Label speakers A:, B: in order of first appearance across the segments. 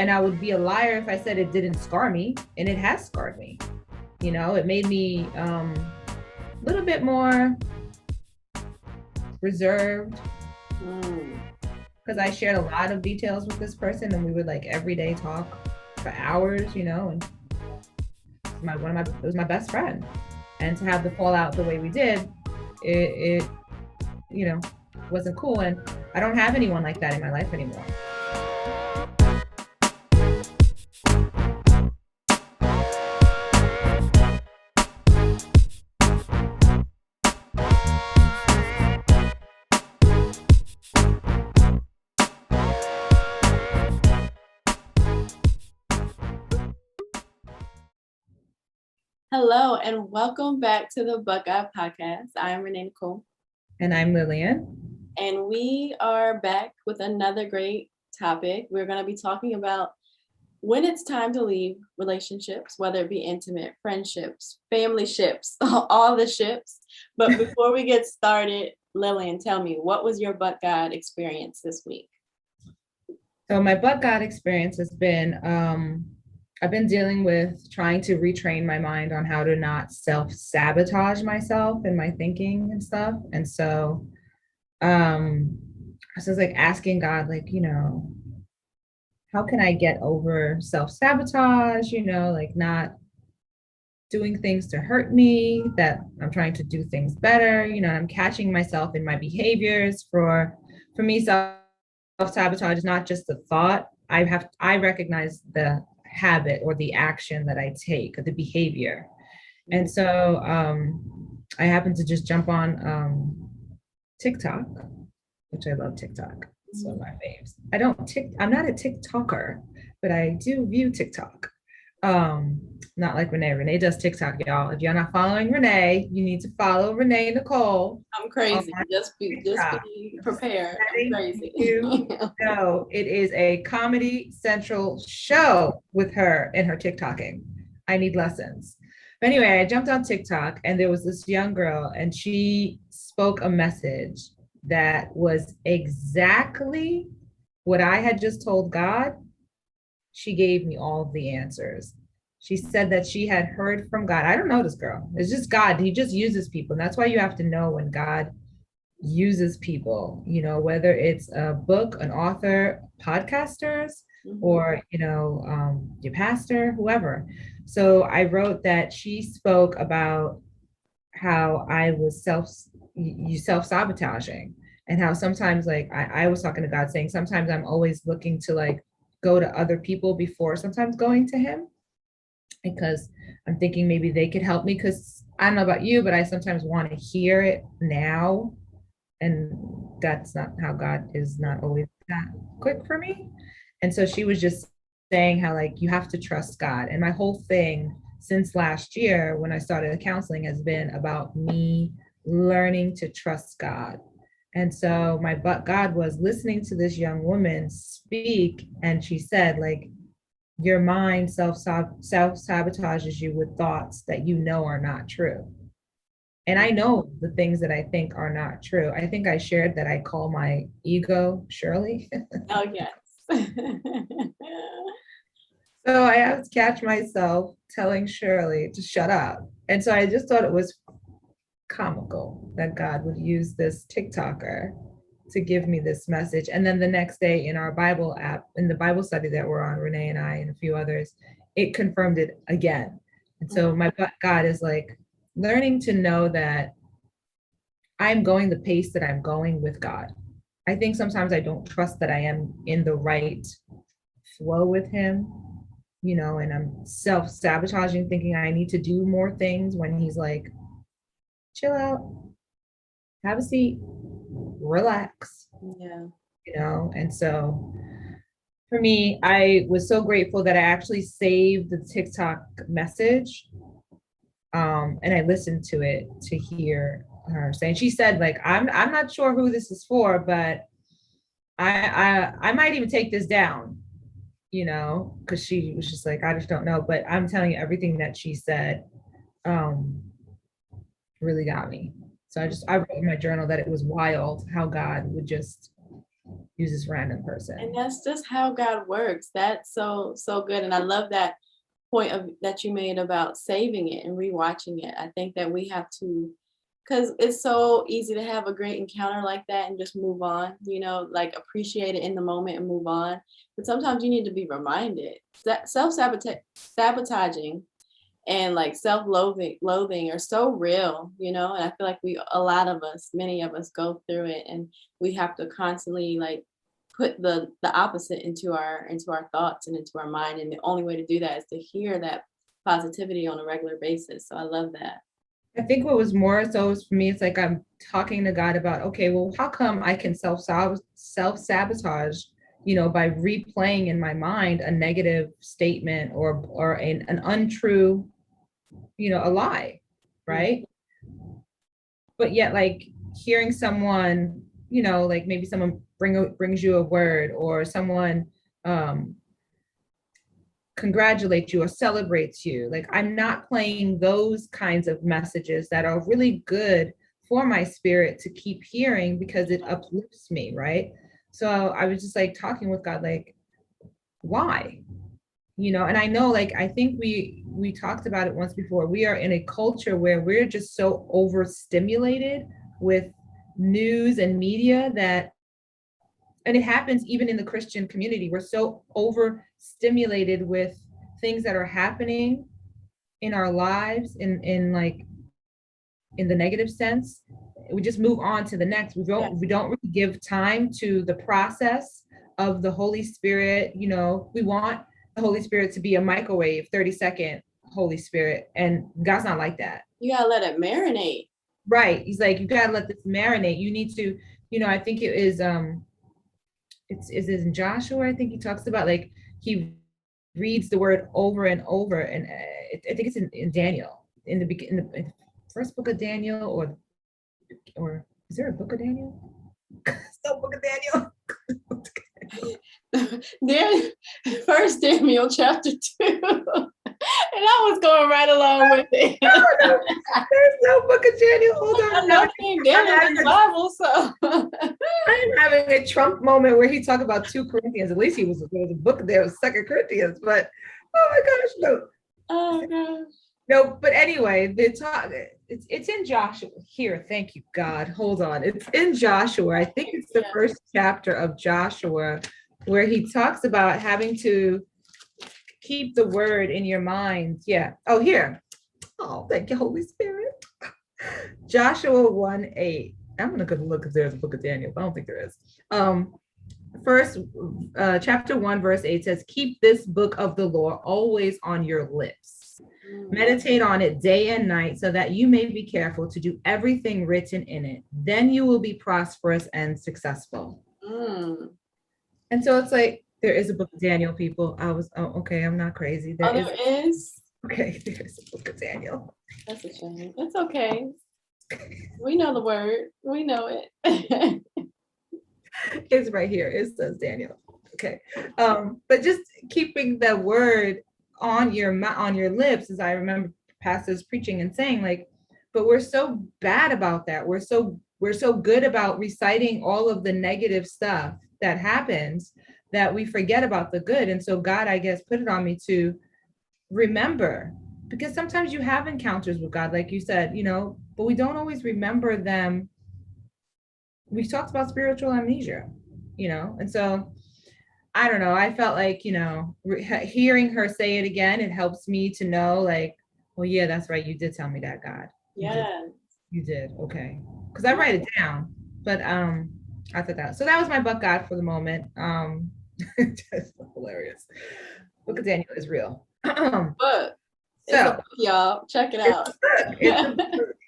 A: And I would be a liar if I said it didn't scar me, and it has scarred me. It made me a little bit more reserved because I shared a lot of details with this person, and we would like every day talk for hours, and it was my best friend. And to have the fallout the way we did, it wasn't cool. And I don't have anyone like that in my life anymore.
B: Hello, and welcome back to the Buckeye Podcast. I'm Renee Nicole.
A: And I'm Lillian.
B: And we are back with another great topic. We're going to be talking about when it's time to leave relationships, whether it be intimate, friendships, family ships, all the ships. But before we get started, Lillian, tell me, what was your Buckeye experience this week?
A: So my Buckeye experience has been, I've been dealing with trying to retrain my mind on how to not self-sabotage myself in my thinking and stuff. And so I was like asking God, like, how can I get over self-sabotage, like not doing things to hurt me, that I'm trying to do things better, I'm catching myself in my behaviors. For me, self-sabotage is not just a thought. I recognize the habit or the action that I take, or the behavior. And so I happened to just jump on TikTok, which I love TikTok. It's one of my faves. I'm not a TikToker, but I do view TikTok. Not like Renee. Renee does TikTok, y'all. If you're not following Renee, you need to follow Renee Nicole.
B: I'm crazy. Just be prepared. I'm crazy.
A: No, it is a Comedy Central show with her and her TikToking. I need lessons. But anyway, I jumped on TikTok, and there was this young girl, and she spoke a message that was exactly what I had just told God. She gave me all of the answers. She said that she had heard from God. I don't know this girl. It's just God. He just uses people. And that's why you have to know when God uses people, whether it's a book, an author, podcasters, or, your pastor, whoever. So I wrote that she spoke about how I was self-sabotaging, and how sometimes, like, I was talking to God saying, sometimes I'm always looking to like go to other people before sometimes going to him, because I'm thinking maybe they could help me, because I don't know about you, but I sometimes want to hear it now. And that's not how God is, not always that quick for me. And so she was just saying how, like, you have to trust God. And my whole thing since last year when I started counseling has been about me learning to trust God. And so my God was listening to this young woman speak, and she said, like, your mind self-sabotages you with thoughts that are not true. And I know the things that I think are not true. I think I shared that I call my ego Shirley.
B: Oh, yes.
A: So I have to catch myself telling Shirley to shut up. And so I just thought it was comical that God would use this TikToker to give me this message. And then the next day in our Bible app, in the Bible study that we're on, Renee and I and a few others, it confirmed it again. And so my God is like learning to know that I'm going the pace that I'm going with God. I think sometimes I don't trust that I am in the right flow with him, and I'm self-sabotaging, thinking I need to do more things, when he's like, chill out, have a seat, relax.
B: Yeah.
A: And so for me, I was so grateful that I actually saved the TikTok message. And I listened to it to hear her saying, she said, like, I'm not sure who this is for, but I might even take this down, because she was just like, I just don't know. But I'm telling you, everything that she said really got me. So I wrote in my journal that it was wild how God would just, use this random
B: And
A: person.
B: that's just how God works. That's so good. And I love that point of that you made about saving it and rewatching it. I think that we have to, because it's so easy to have a great encounter like that and just move on, like appreciate it in the moment and move on. But sometimes you need to be reminded that sabotaging and like loathing are so real, and I feel like many of us go through it, and we have to constantly like put the opposite into our thoughts and into our mind, and the only way to do that is to hear that positivity on a regular basis. So I love that.
A: I think what was more so is for me, it's like I'm talking to God about, okay, well, how come I can self-sabotage, by replaying in my mind a negative statement or an untrue, a lie, right? But yet, like hearing someone, like maybe someone brings you a word, or someone congratulates you or celebrates you. Like I'm not playing those kinds of messages that are really good for my spirit to keep hearing because it uplifts me, right? So I was just like talking with God, like, why? And I know, like, I think we talked about it once before. We are in a culture where we're just so overstimulated with news and media that, and it happens even in the Christian community, we're so overstimulated with things that are happening in our lives in the negative sense. We just move on to the next. We don't really give time to the process of the Holy Spirit. We want the Holy Spirit to be a microwave, 30-second Holy Spirit, and God's not like that.
B: You gotta let it marinate.
A: Right. He's like, you gotta let this marinate. You need to, I think it is it's in Joshua. I think he talks about, like, he reads the word over and over, and I think it's in Daniel, in the first book of Daniel, or is there a book of Daniel? No book of Daniel.
B: First Samuel chapter 2. And I was going right along with it.
A: There's no book of Daniel. Hold on.
B: Daniel's in the Bible, so
A: I'm having a Trump moment where he talked about 2 Corinthians. At least there was a book there of 2 Corinthians, but oh my gosh, no.
B: Oh gosh.
A: No, but anyway, it's in Joshua. Here, thank you, God. Hold on. It's in Joshua. I think it's the first chapter of Joshua, where he talks about having to keep the word in your mind. Yeah. Oh, here. Oh, thank you, Holy Spirit. Joshua 1:8. I'm gonna go look if there's a book of Daniel, but I don't think there is. First, chapter 1, verse 8 says, "Keep this book of the law always on your lips. Meditate on it day and night, so that you may be careful to do everything written in it. Then you will be prosperous and successful." And so it's like, there is a book of Daniel, people. Okay, I'm not crazy.
B: There is?
A: Okay, there's a book of Daniel.
B: That's a shame. That's okay. We know the word. We know it.
A: It's right here. It says Daniel. Okay. But just keeping the word on your lips, as I remember pastors preaching and saying, like, but we're so bad about that. We're so good about reciting all of the negative stuff that happens that we forget about the good. And so God, I guess, put it on me to remember, because sometimes you have encounters with God, like you said, but we don't always remember them. We talked about spiritual amnesia, and so I don't know. I felt like, hearing her say it again, it helps me to know, like, well, yeah, that's right. You did tell me that, God.
B: Yeah.
A: You did. Okay. Because I write it down, but I thought that. So that was my buck God for the moment. Just hilarious. Book of Daniel is real.
B: Book. It's a book, y'all. Check it out.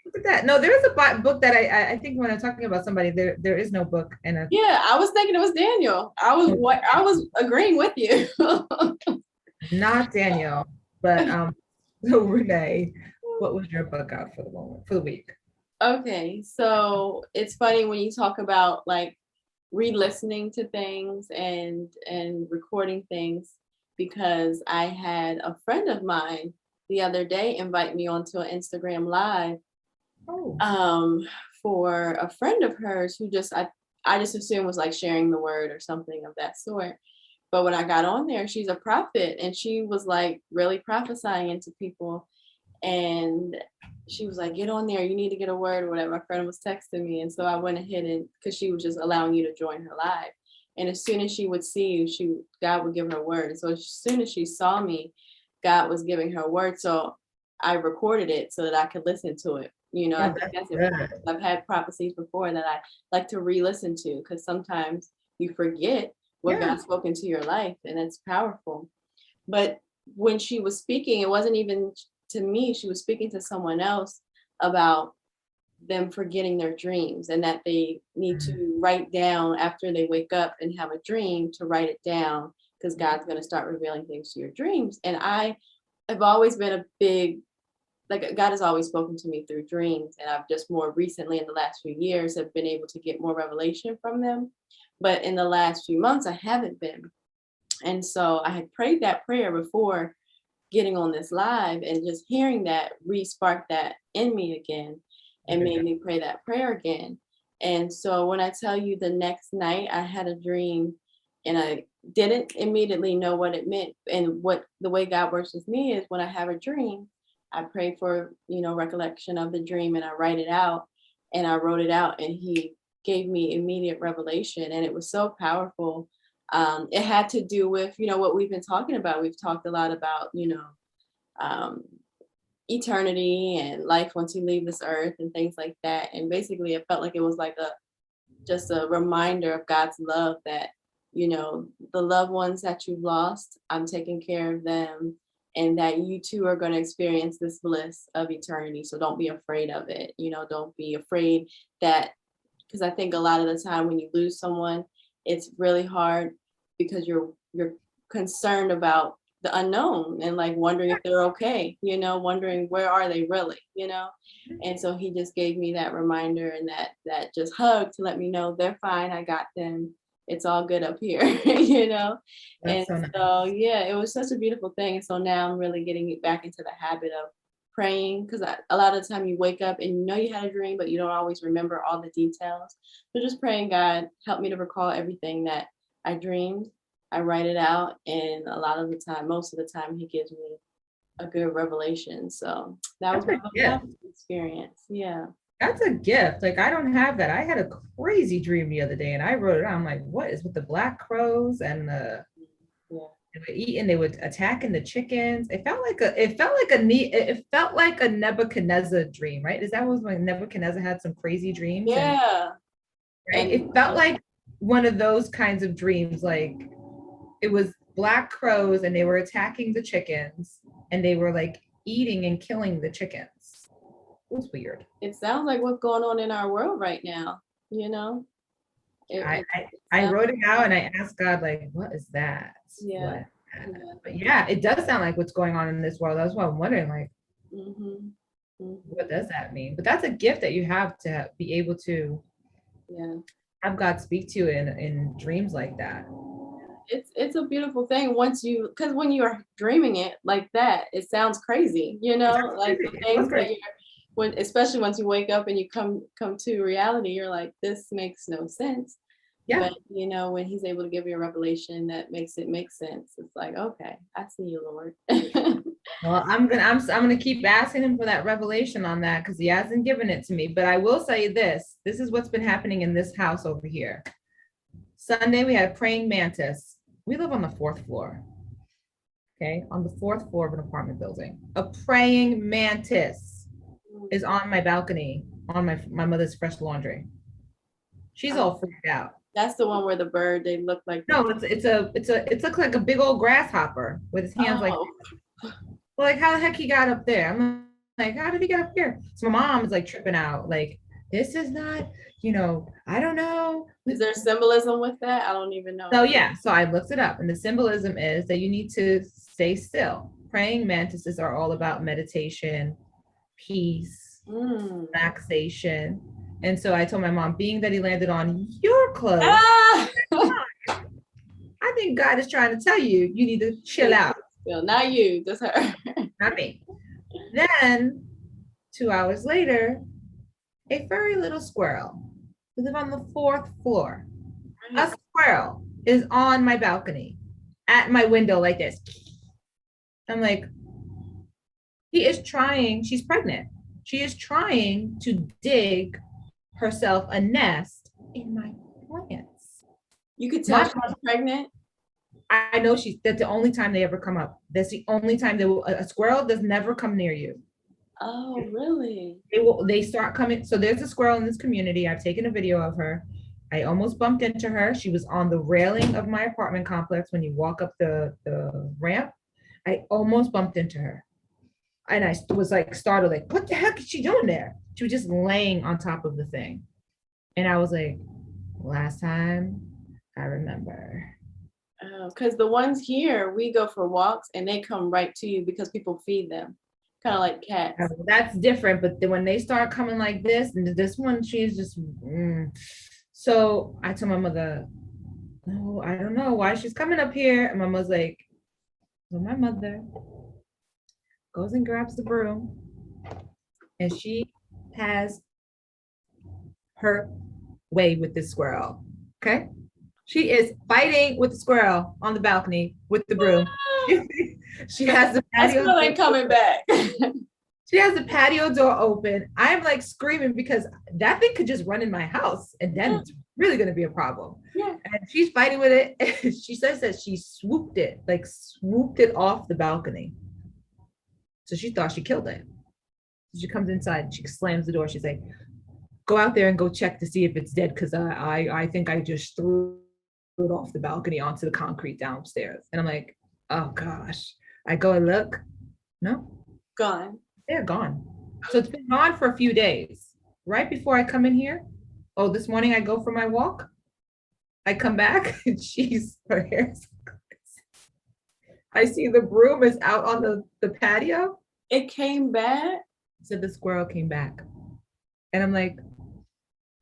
A: Look at that. No, there is a book that I think when I'm talking about somebody, there is no book.
B: Yeah, I was thinking it was Daniel. I was agreeing with you.
A: Not Daniel, but so Renee, what was your book out for the moment, for the week?
B: Okay, so it's funny when you talk about like re-listening to things and recording things, because I had a friend of mine the other day invite me onto an Instagram live for a friend of hers who just I just assumed was like sharing the word or something of that sort. But when I got on there, she's a prophet, and she was like really prophesying into people. And she was like, get on there, you need to get a word or whatever. My friend was texting me. And so I went ahead, and because she was just allowing you to join her live. And as soon as she would see you, God would give her a word. And so as soon as she saw me, God was giving her a word. So I recorded it so that I could listen to it. I
A: Oh,
B: think
A: that's
B: that's important.
A: good.
B: I've had prophecies before that I like to re-listen to, because sometimes you forget what
A: Yeah.
B: God spoke into your life, and it's powerful. But when she was speaking, it wasn't even to me, she was speaking to someone else about them forgetting their dreams, and that they need to write down after they wake up and have a dream, to write it down, because God's going to start revealing things to your dreams. And I have always been a big, like, God has always spoken to me through dreams, and I've just more recently in the last few years have been able to get more revelation from them. But in the last few months, I haven't been. And so I had prayed that prayer before getting on this live, and just hearing that re-sparked that in me again and made me pray that prayer again. And so when I tell you, the next night I had a dream, and I didn't immediately know what it meant. And what the way God works with me is, when I have a dream, I pray for, recollection of the dream, and I write it out. And I wrote it out, and he gave me immediate revelation, and it was so powerful. It had to do with, what we've been talking about. We've talked a lot about, um, eternity and life once you leave this earth and things like that. And basically, it felt like it was like just a reminder of God's love, that, the loved ones that you've lost, I'm taking care of them, and that you too are going to experience this bliss of eternity. So don't be afraid of it. Don't be afraid that, because I think a lot of the time when you lose someone, it's really hard, because you're concerned about the unknown, and like wondering if they're okay, wondering where are they really, and so he just gave me that reminder, and that just hug to let me know they're fine, I got them, it's all good up here. And
A: That's so nice.
B: so yeah, it was such a beautiful thing. And so now I'm really getting back into the habit of praying, because a lot of the time you wake up and you had a dream, but you don't always remember all the details. So just praying, God, help me to recall everything that I dreamed. I write it out, and a lot of the time, most of the time, he gives me a good revelation. So that was
A: That's
B: my
A: a gift.
B: experience. Yeah.
A: That's a gift. Like, I don't have that. I had a crazy dream the other day, and I wrote it out. I'm like, what is with the black crows and
B: Yeah.
A: they were eating, they were attacking the chickens. It felt like a Nebuchadnezzar dream, right? Is that was when Nebuchadnezzar had some crazy dreams? And
B: Yeah.
A: right,
B: And
A: it felt like one of those kinds of dreams. Like, it was black crows and they were attacking the chickens, and they were like eating and killing the chickens. It was weird.
B: it sounds like what's going on in our world right now, you know?
A: I, I
B: It
A: I
B: sounds
A: wrote
B: like,
A: it out and I asked God, like, what is that?
B: yeah.
A: What?
B: Yeah.
A: But yeah, it does sound like what's going on in this world. That's why I'm wondering, like,
B: Mm-hmm.
A: what
B: Mm-hmm.
A: does that mean? But that's a gift that you have to be able to
B: Yeah.
A: have God speak to you in dreams like that.
B: It's a beautiful thing once you, because when you're dreaming it like that, it sounds crazy,
A: It sounds
B: like the
A: crazy. It sounds
B: things that
A: crazy.
B: when, especially once you wake up and you come to reality, you're like, this makes no sense.
A: Yeah.
B: But when he's able to give you a revelation that makes it make sense, it's like, okay, I see you, Lord.
A: Well, I'm gonna keep asking him for that revelation on that, because he hasn't given it to me. But I will say this: this is what's been happening in this house over here. Sunday we had praying mantis. We live on the fourth floor. Okay, on the fourth floor of an apartment building. A praying mantis is on my balcony on my mother's fresh laundry. She's all freaked out.
B: That's the one where the bird, they look like the,
A: No, it looks like a big old grasshopper with his hands like,
B: oh,
A: well, like how the heck he got up there? I'm like, how did he get up here? So my mom is like tripping out, like, this is not, I don't know.
B: is there symbolism with that? I don't even know.
A: So yeah, so I looked it up, and the symbolism is that you need to stay still. Praying mantises are all about meditation, peace,
B: Mm.
A: relaxation. And so I told my mom, being that he landed on your clothes,
B: Ah!
A: I think God is trying to tell you, you need to chill out.
B: Well, not you, just her.
A: Not me. Then 2 hours later, a furry little squirrel We live on the 4th floor. A
B: Right.
A: squirrel is on my balcony at my window like this. I'm like, he is trying, she's pregnant. She is trying to dig herself a nest in my plants.
B: You could tell
A: My,
B: she's pregnant.
A: I know that's the only time they ever come up. That's the only time they will, a squirrel does never come near you.
B: Oh, really?
A: They start coming. So there's a squirrel in this community. I've taken a video of her. I almost bumped into her. She was on the railing of my apartment complex when you walk up the ramp. I almost bumped into her. And I was like startled, like, what the heck is she doing there? She was just laying on top of the thing. And I was like, last time I remember.
B: Because the ones here, we go for walks and they come right to you because people feed them, kind of like cats.
A: That's different. But then when they start coming like this, and this one, she's just. So I told my mother, oh, I don't know why she's coming up here. And my mother's like, well, my mother goes and grabs the broom and she has her way with this squirrel. Okay. She is fighting with the squirrel on the balcony with the broom. She has the patio.
B: Still ain't coming back.
A: She has the patio door open. I'm like screaming because that thing could just run in my house and then it's really going to be a problem.
B: Yeah.
A: And she's fighting with it. And she says that she swooped it off the balcony. So she thought she killed it. So she comes inside, she slams the door. She's like, go out there and go check to see if it's dead because I think I just threw it off the balcony onto the concrete downstairs. And I'm like, oh gosh. I go and look. No.
B: Gone.
A: They're gone. So it's been gone for a few days. Right before I come in here, this morning I go for my walk. I come back and her hair's. I see the broom is out on the patio.
B: It came back?
A: So the squirrel came back. And I'm like,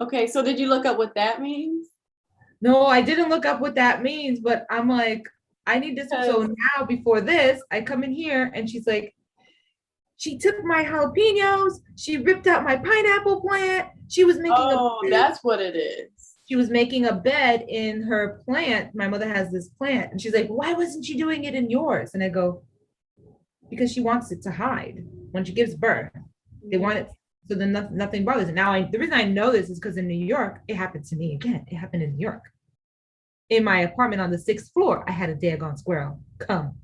B: okay, so did you look up what that means?
A: No, I didn't look up what that means, but I'm like, I need this. So now before this, I come in here and she's like, she took my jalapenos. She ripped out my pineapple plant. She was making
B: that's what it is.
A: She was making a bed in her plant. My mother has this plant. And she's like, why wasn't she doing it in yours? And I go, because she wants it to hide. When she gives birth, they want it so then nothing bothers it. Now, the reason I know this is because in New York, it happened to me again. It happened in New York. In my apartment on the 6th floor, I had a daggone squirrel come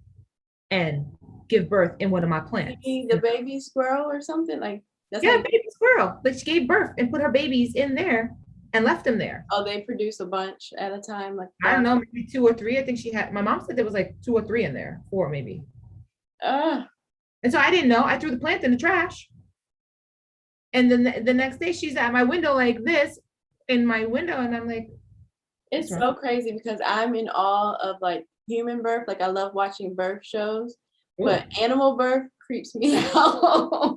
A: and give birth in one of my plants.
B: The baby squirrel or something like
A: that? Yeah, baby squirrel. But she gave birth and put her babies in there and left them there.
B: Oh, they produce a bunch at a time? Like
A: I don't know, maybe 2 or 3. I think she had, my mom said there was like 2 or 3 in there, 4 maybe. And so I didn't know. I threw the plant in the trash. And then the next day she's at my window like this in my window. And I'm like,
B: it's so crazy because I'm in awe of like human birth. Like I love watching birth shows, but animal birth creeps me out.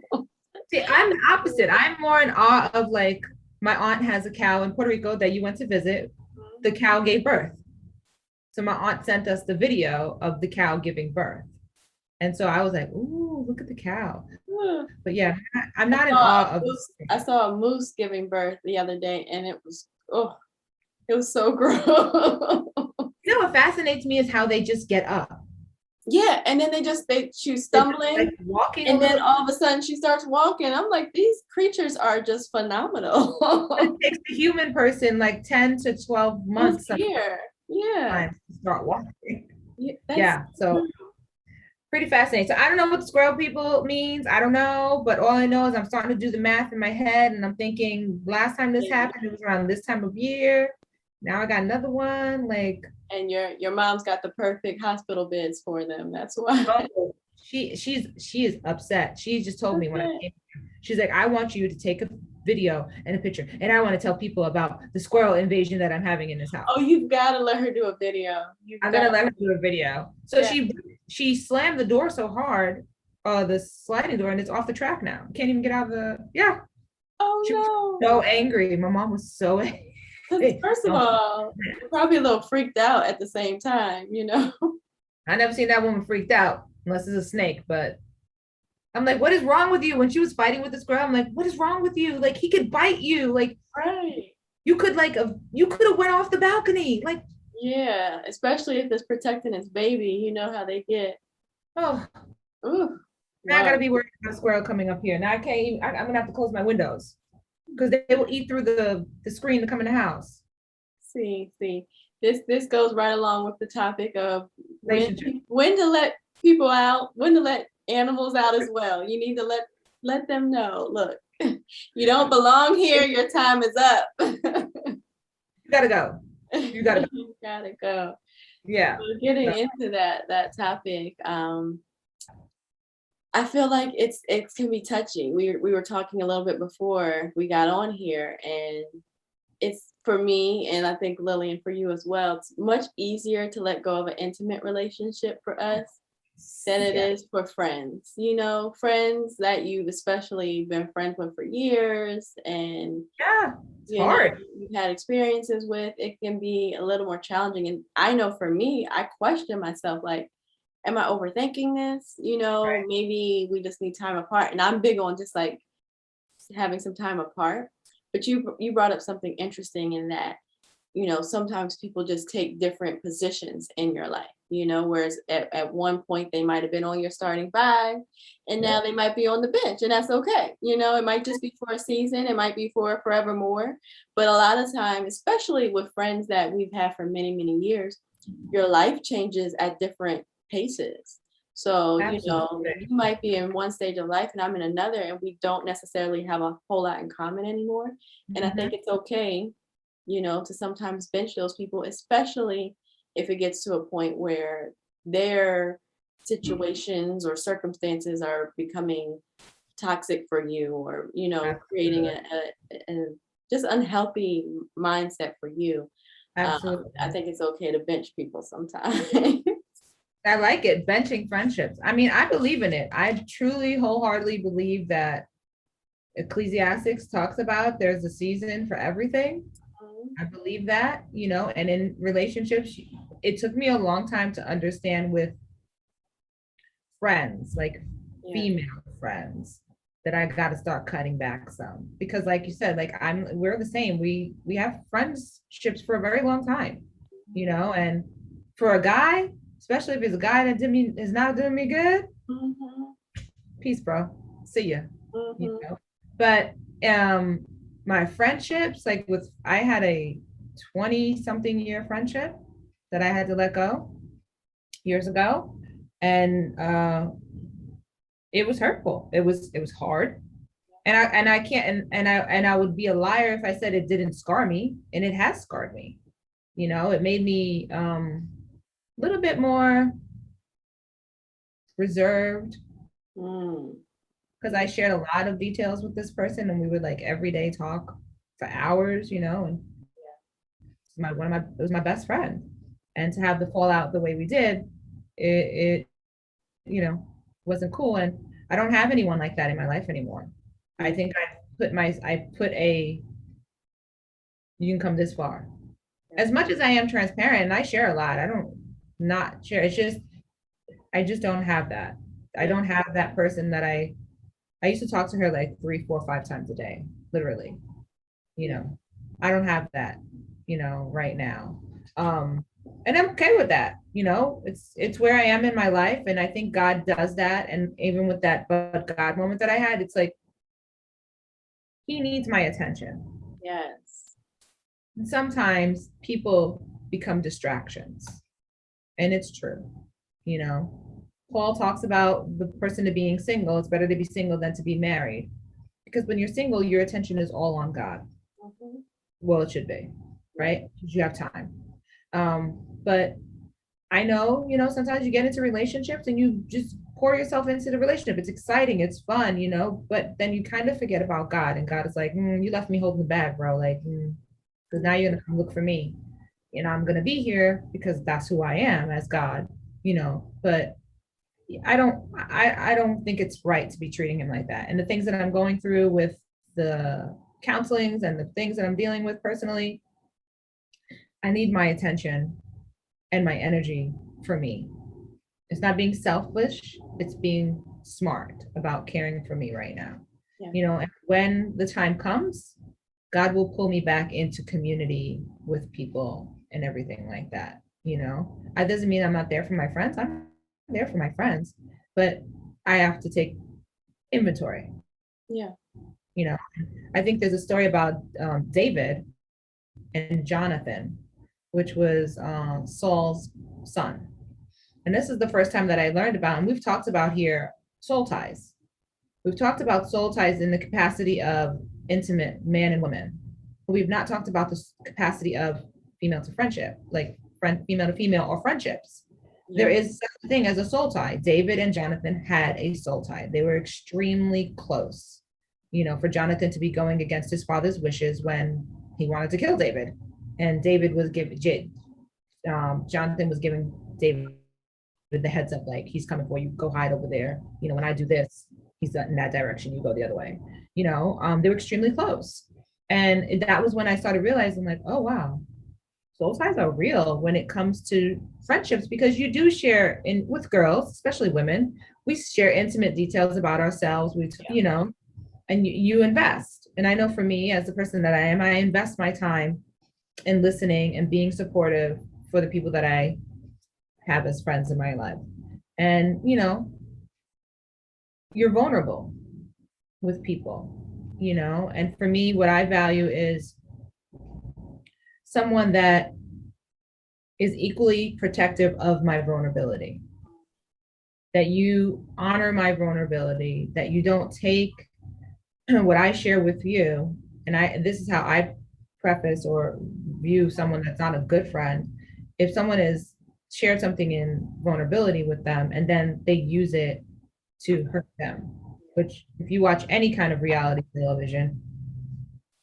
A: See, I'm the opposite. I'm more in awe of like, my aunt has a cow in Puerto Rico that you went to visit. The cow gave birth. So my aunt sent us the video of the cow giving birth. And so I was like, ooh, look at the cow. But yeah, I'm not in awe of.
B: I saw a moose giving birth the other day and it was so gross.
A: You know what fascinates me is how they just get up.
B: Yeah, and then she was stumbling, like
A: walking,
B: and then all of a sudden she starts walking. I'm like, these creatures are just phenomenal.
A: It takes the human person like 10 to 12 months
B: here. Yeah,
A: to start walking. Yeah, so pretty fascinating. So I don't know what the squirrel people means. I don't know, but all I know is I'm starting to do the math in my head, and I'm thinking last time this happened, it was around this time of year. Now I got another one, like.
B: And your mom's got the perfect hospital beds for them. That's why.
A: She is upset. She just told me when I came, she's like, I want you to take a video and a picture, and I want to tell people about the squirrel invasion that I'm having in this house.
B: Oh, you've got to let her do a video.
A: I'm gonna let her do a video. So she slammed the door so hard, the sliding door, and it's off the track now. Can't even get out of the
B: Oh
A: she
B: no!
A: Was so angry. My mom was so angry.
B: First of all, you're probably a little freaked out at the same time, you know.
A: I never seen that woman freaked out unless it's a snake, but I'm like, what is wrong with you? When she was fighting with the squirrel, I'm like, what is wrong with you? Like, he could bite you. Like,
B: right.
A: You could like you could have went off the balcony. Like,
B: Yeah, especially if it's protecting its baby. You know how they get.
A: oh,
B: Ooh,
A: now I gotta
B: wow.
A: be worried about a squirrel coming up here. Now I can't even, I'm gonna have to close my windows because they will eat through the screen to come in the house.
B: See. This goes right along with the topic of
A: Relationship.
B: when to let people out, when to let animals out as well. You need to let them know. Look, you don't belong here. Your time is up.
A: You gotta go. You gotta go.
B: You gotta go.
A: Yeah.
B: So getting
A: So,
B: into that topic, I feel like it can be touching. We were talking a little bit before we got on here, and it's for me, and I think Lillian for you as well. It's much easier to let go of an intimate relationship for us than it
A: yeah.
B: is for friends. You know, friends that you've especially been friends with for years, and
A: Yeah. It's
B: you know
A: hard.
B: you've had experiences with. It can be a little more challenging. And I know for me, I question myself like, am I overthinking this? You know,
A: Right.
B: maybe we just need time apart. And I'm big on just like having some time apart. But you brought up something interesting in that, you know, sometimes people just take different positions in your life, you know, whereas at one point they might have been on your starting five and now
A: Yeah.
B: they might be on the bench, and that's okay. You know, it might just be for a season, it might be for forevermore. But a lot of time, especially with friends that we've had for many, many years, your life changes at different paces. So, you know,
A: Absolutely.
B: you might be in one stage of life and I'm in another, and we don't necessarily have a whole lot in common anymore. And I think
A: Mhm.
B: it's okay, you know, to sometimes bench those people, especially if it gets to a point where their situations or circumstances are becoming toxic for you, or, you know, creating
A: Absolutely.
B: a just unhealthy mindset for you. I
A: Absolutely.
B: think it's okay to bench people sometimes.
A: I like it. Benching friendships. I mean, I believe in it. I truly wholeheartedly believe that Ecclesiastics talks about there's a season for everything. I believe that, and in relationships, it took me a long time to understand with friends, like
B: Yeah.
A: female friends, that I got to start cutting back some because, like you said, like we're the same. We have friendships for a very long time, and for a guy, especially if it's a guy that is not doing me good,
B: Mhm,
A: peace, bro. See ya. You
B: mhm.
A: know. But my friendships, like I had a 20 something year friendship that I had to let go years ago. And it was hurtful. It was hard. And I can't and I would be a liar if I said it didn't scar me, and it has scarred me. It made me a little bit more reserved
B: Mm.
A: because I shared a lot of details with this person, and we would like every day talk for hours, and it was my best friend. And to have the fallout the way we did, it you know wasn't cool. And I don't have anyone like that in my life anymore. I
B: Mm.
A: think I put a you can come this far.
B: Yeah.
A: As much as I am transparent and I share a lot, I don't not share. It's just I just don't have that. I
B: Yeah.
A: don't have that person that I used to talk to her like 3, 4, 5 times a day, literally. you
B: Yeah.
A: know I don't have that right now. um and I'm okay with that. It's where I am in my life, and I think God does that. And even with that but God moment that I had, it's like he needs my attention.
B: Yes.
A: And sometimes people become distractions, and it's true. you know Paul talks about the person to being single. It's better to be single than to be married, because when you're single, your attention is all on God.
B: Mhm.
A: Well, it should be,
B: Right.
A: right? Because you have time. But I know, sometimes you get into relationships and you just pour yourself into the relationship. It's exciting, it's fun, but then you kind of forget about God, and God is like, you left me holding the bag, bro. Like, because now you're gonna come look for me. I'm gonna be here because that's who I am as God, But I don't think it's right to be treating him like that. And the things that I'm going through with the counselings and the things that I'm dealing with personally, I need my attention and my energy for me. It's not being selfish, it's being smart about caring for me right now.
B: Yeah.
A: And when the time comes, God will pull me back into community with people and everything like that. That doesn't mean I'm not there for my friends. I'm there for my friends, but I have to take inventory.
B: Yeah.
A: You know, I think there's a story about David and Jonathan, which was Saul's son. And this is the first time that I learned about, and we've talked about here soul ties. We've talked about soul ties in the capacity of intimate man and woman. But we've not talked about the capacity of female to friendship, like female to female or friendships. Yeah. There is such a thing as a soul tie. David and Jonathan had a soul tie. They were extremely close. For Jonathan to be going against his father's wishes when he wanted to kill David, and David was giving Jonathan was giving David the heads up, like, he's coming for you, go hide over there. When I do this, he's in that direction, you go the other way. They were extremely close. And that was when I started realizing, like, oh wow, soul ties are real when it comes to friendships, because you do share with girls, especially women, we share intimate details about ourselves. And you invest. And I know for me, as the person that I am, I invest my time in listening and being supportive for the people that I have as friends in my life. And, you're vulnerable with people, and for me, what I value is someone that is equally protective of my vulnerability, that you honor my vulnerability, that you don't take what I share with you. And this is how I preface or view someone that's not a good friend. If someone is shared something in vulnerability with them and then they use it to hurt them, which if you watch any kind of reality television,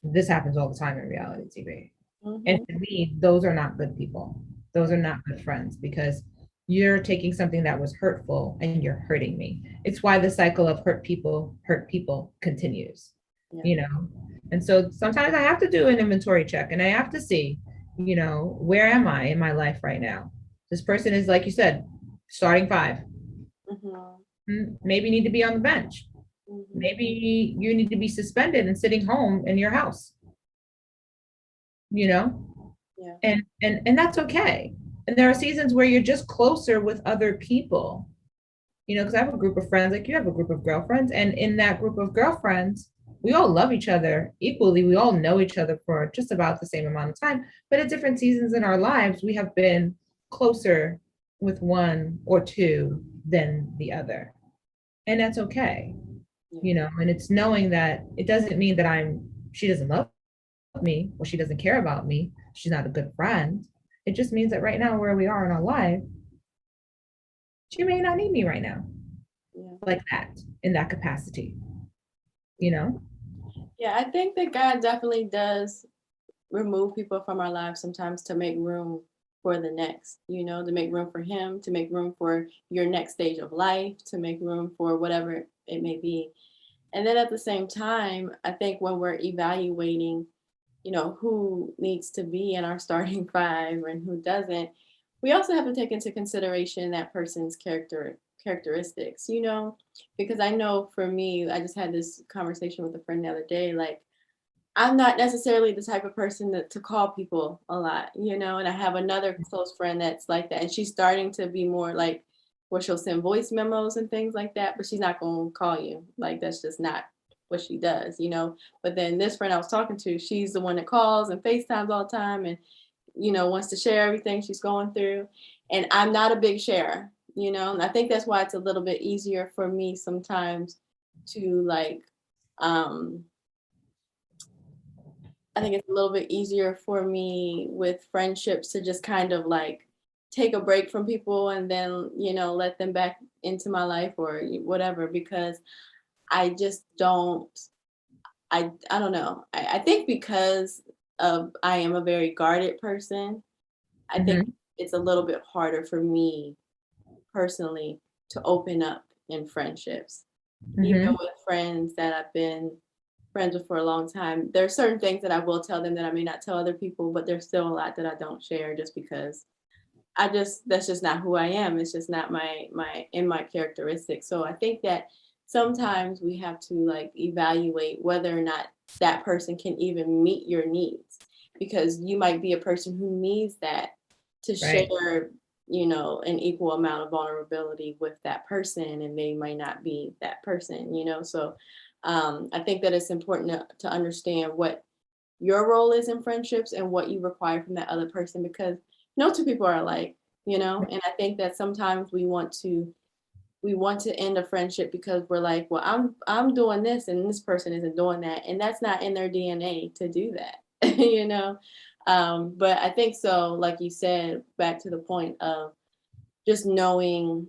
A: this happens all the time in reality TV. Mm-hmm. And to me, those are not good people. Those are not good friends, because you're taking something that was hurtful and you're hurting me. It's why the cycle of hurt people continues. Yeah. And so sometimes I have to do an inventory check, and I have to see, where am I in my life right now? This person is, like you said, starting 5. Mm-hmm. Maybe need to be on the bench. Mm-hmm. Maybe you need to be suspended and sitting home in your house. Yeah. And that's okay. And there are seasons where you're just closer with other people, because I have a group of friends, like you have a group of girlfriends. And in that group of girlfriends, we all love each other equally. We all know each other for just about the same amount of time. But at different seasons in our lives, we have been closer with one or two than the other. And that's okay. And it's knowing that it doesn't mean that she doesn't love me or she doesn't care about me. She's not a good friend. It just means that right now, where we are in our life, she may not need me right now. Yeah. Like that, in that capacity.
B: Yeah, I think that God definitely does remove people from our lives sometimes to make room for the next, to make room for him, to make room for your next stage of life, to make room for whatever it may be. And then at the same time, I think when we're evaluating, who needs to be in our starting 5 and who doesn't, we also have to take into consideration that person's characteristics, because I know for me, I just had this conversation with a friend the other day, like, I'm not necessarily the type of person to call people a lot, and I have another close friend that's like that, and she's starting to be more like, where she'll send voice memos and things like that, but she's not going to call you. Like, that's just not what she does, But then this friend I was talking to, she's the one that calls and FaceTimes all the time and, wants to share everything she's going through. And I'm not a big sharer, and I think that's why it's a little bit easier for me sometimes to like, I think it's a little bit easier for me with friendships to just kind of like take a break from people and then, let them back into my life or whatever, because I just don't, I don't know. I think because I am a very guarded person, I think it's a little bit harder for me personally to open up in friendships. Even with friends that I've been friends with for a long time, there are certain things that I will tell them that I may not tell other people, but there's still a lot that I don't share just because that's just not who I am. It's just not my characteristics. So I think that sometimes we have to like evaluate whether or not that person can even meet your needs, because you might be a person who needs that to
A: Right.
B: share, an equal amount of vulnerability with that person, and they might not be that person. So I think that it's important to understand what your role is in friendships and what you require from that other person, because no two people are alike. And I think that sometimes we want to end a friendship because we're like, well, I'm doing this and this person isn't doing that, and that's not in their DNA to do that. But I think, so like you said, back to the point of just knowing,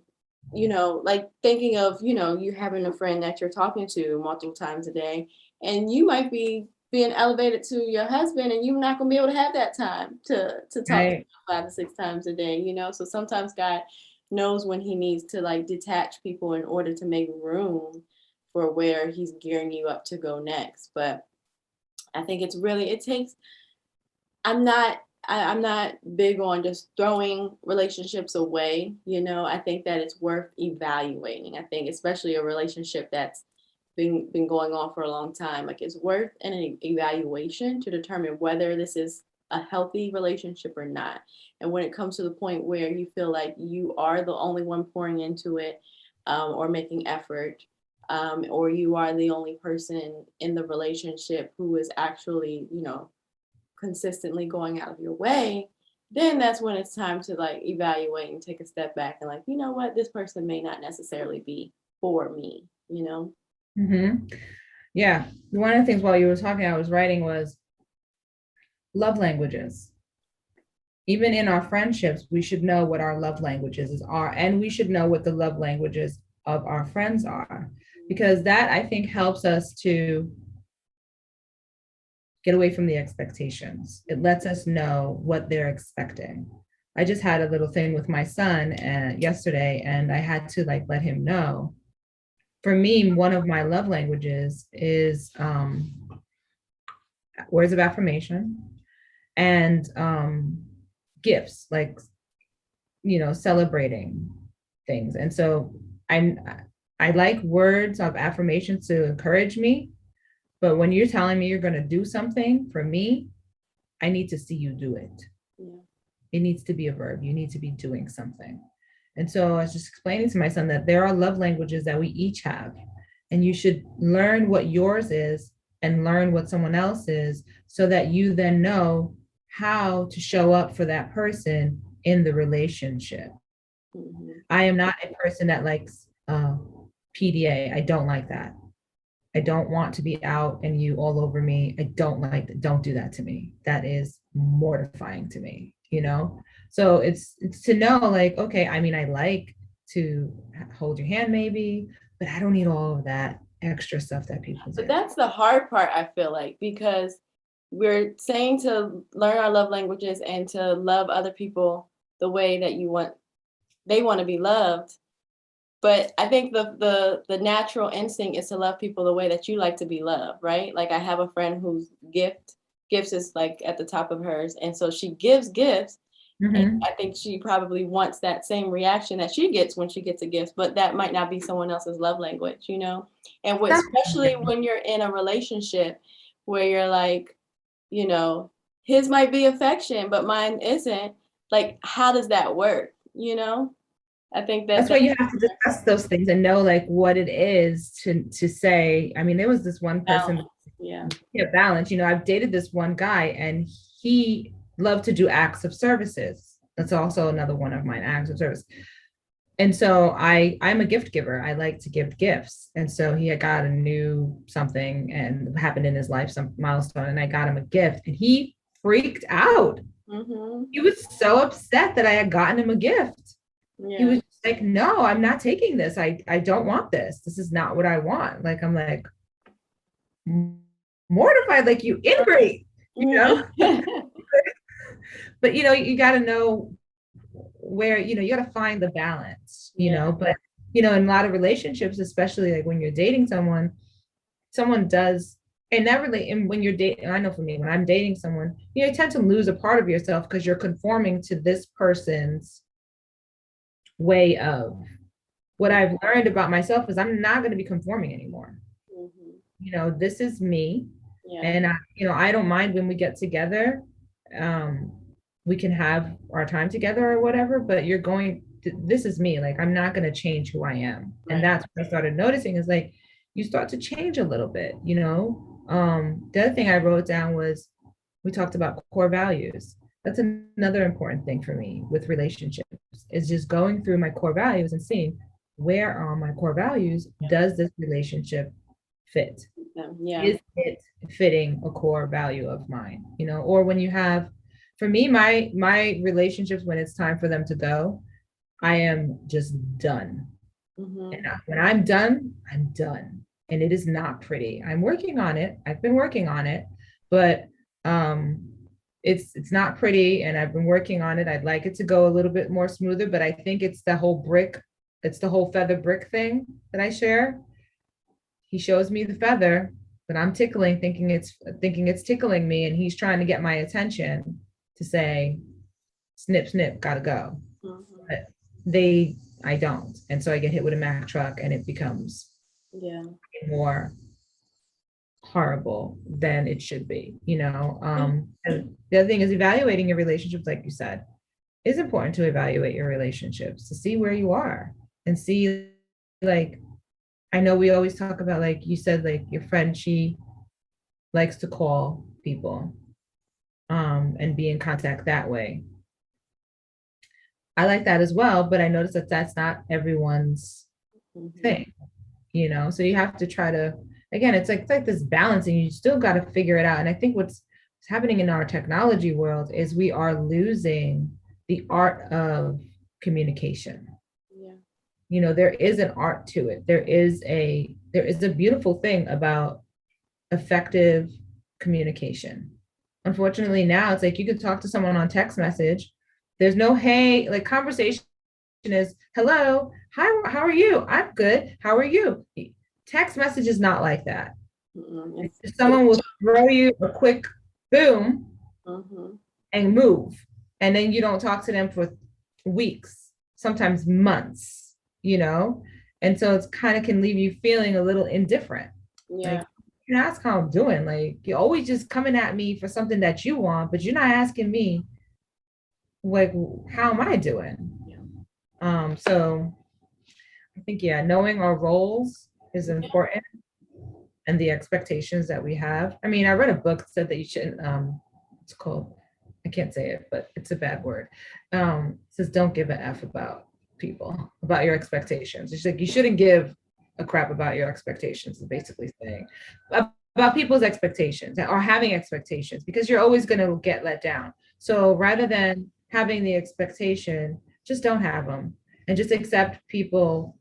B: like thinking of, you having a friend that you're talking to multiple times a day, and you might be being elevated to your husband, and you're not going to be able to have that time to talk to him
A: Right.
B: 5 to 6 times a day. So sometimes God knows when he needs to like detach people in order to make room for where he's gearing you up to go next. But I think it takes, I'm not big on just throwing relationships away. I think that it's worth evaluating. I think especially a relationship that's been going on for a long time, like it's worth an evaluation to determine whether this is a healthy relationship or not. And when it comes to the point where you feel like you are the only one pouring into it, or making effort, or you are the only person in the relationship who is actually, consistently going out of your way, then that's when it's time to like evaluate and take a step back and like, you know what, this person may not necessarily be for me.
A: Mm-hmm. Yeah. One of the things while you were talking, I was writing was love languages. Even in our friendships, we should know what our love languages are, and we should know what the love languages of our friends are, because that I think helps us to get away from the expectations. It lets us know what they're expecting. I just had a little thing with my son yesterday, and I had to like let him know. For me, one of my love languages is words of affirmation and gifts, like celebrating things. And so I I like words of affirmation to encourage me, but when you're telling me you're going to do something for me, I need to see you do it.
B: Yeah.
A: It needs to be a verb. You need to be doing something. And so I was just explaining to my son that there are love languages that we each have, and you should learn what yours is and learn what someone else is, so that you then know how to show up for that person in the relationship.
B: Mm-hmm.
A: I am not a person that likes PDA. I don't like that. I don't want to be out and you all over me. I don't like that. Don't do that to me. That is mortifying to me. So it's to know, like, okay, I mean, I like to hold your hand maybe, but I don't need all of that extra stuff that people
B: But
A: do.
B: that's the hard part, I feel like, because we're saying to learn our love languages and to love other people the way that they want to be loved. But I think the natural instinct is to love people the way that you like to be loved, right? Like I have a friend whose gifts is like at the top of hers, and so she gives gifts. And
A: Mm-hmm.
B: I think she probably wants that same reaction that she gets when she gets a gift, but that might not be someone else's love language. And especially when you're in a relationship where you're like, you know, his might be affection, but mine isn't. Like, how does that work? I think
A: That's why
B: that's
A: you have to discuss those things and know like what it is to say. I mean, there was this one person,
B: balance. Yeah.
A: yeah, balance. I've dated this one guy and he loved to do acts of services. That's also another one of mine, acts of service. And so I'm a gift giver. I like to give gifts. And so he had got a new something and happened in his life, some milestone, and I got him a gift and he freaked out.
B: Mm-hmm.
A: He was so upset that I had gotten him a gift. He
B: Yeah.
A: was like, no, I'm not taking this. I don't want this. This is not what I want. Like, I'm like mortified, like you ingrate, you know? But you got to know where, you got to find the balance,
B: Yeah.
A: but in a lot of relationships, especially like when you're dating someone does, and when you're dating, I know for me, when I'm dating someone, you tend to lose a part of yourself because you're conforming to this person's way of. What I've learned about myself is I'm not going to be conforming anymore.
B: Mm-hmm.
A: This is me.
B: Yeah.
A: And I don't mind when we get together. Um, we can have our time together or whatever, but this is me. Like, I'm not going to change who I am. And
B: Right.
A: that's what I started noticing is like, you start to change a little bit, you know? The other thing I wrote down was we talked about core values. That's another important thing for me with relationships is just going through my core values and seeing where are my core values?
B: Yeah.
A: Does this relationship fit?
B: Yeah.
A: Is it fitting a core value of mine? Or when you have, for me, my relationships, when it's time for them to go, I am just done. And
B: Mm-hmm.
A: when I'm done, I'm done. And it is not pretty. I'm working on it. I've been working on it, but um it's not pretty and I've been working on it. I'd like it to go a little bit more smoother, but I think it's the whole feather brick thing that I share. He shows me the feather, but I'm tickling, thinking it's tickling me, and he's trying to get my attention to say, snip, snip, gotta go.
B: Mm-hmm.
A: But I don't. And so I get hit with a Mack truck and it becomes
B: Yeah.
A: more horrible than it should be. And the other thing is evaluating your relationships, like you said, is important to evaluate your relationships to see where you are and see, like, I know we always talk about, like you said, like your friend, she likes to call people and be in contact that way. I like that as well, but I notice that that's not everyone's
B: Mm-hmm.
A: thing. So you have to try to, again, it's like this balancing. You still got to figure it out. And I think what's happening in our technology world is we are losing the art of communication.
B: Yeah.
A: There is an art to it. There is a beautiful thing about effective communication. Unfortunately, now it's like you could talk to someone on text message. There's no hey, like conversation is hello, hi, how are you? I'm good. How are you? Text message is not like that.
B: Mm-hmm.
A: Someone will throw you a quick boom
B: Mm-hmm.
A: and move. And then you don't talk to them for weeks, sometimes months. And so it's kind of can leave you feeling a little indifferent.
B: Yeah.
A: Like, you can ask how I'm doing. Like, you're always just coming at me for something that you want, but you're not asking me, like, how am I doing? So I think, yeah, knowing our roles is important and the expectations that we have. I mean, I read a book that said that you shouldn't, it's called, I can't say it, but it's a bad word. It says, don't give a F about people, about your expectations. It's like, you shouldn't give a crap about your expectations, is basically saying about people's expectations or having expectations, because you're always going to get let down. So rather than having the expectation, just don't have them and just accept people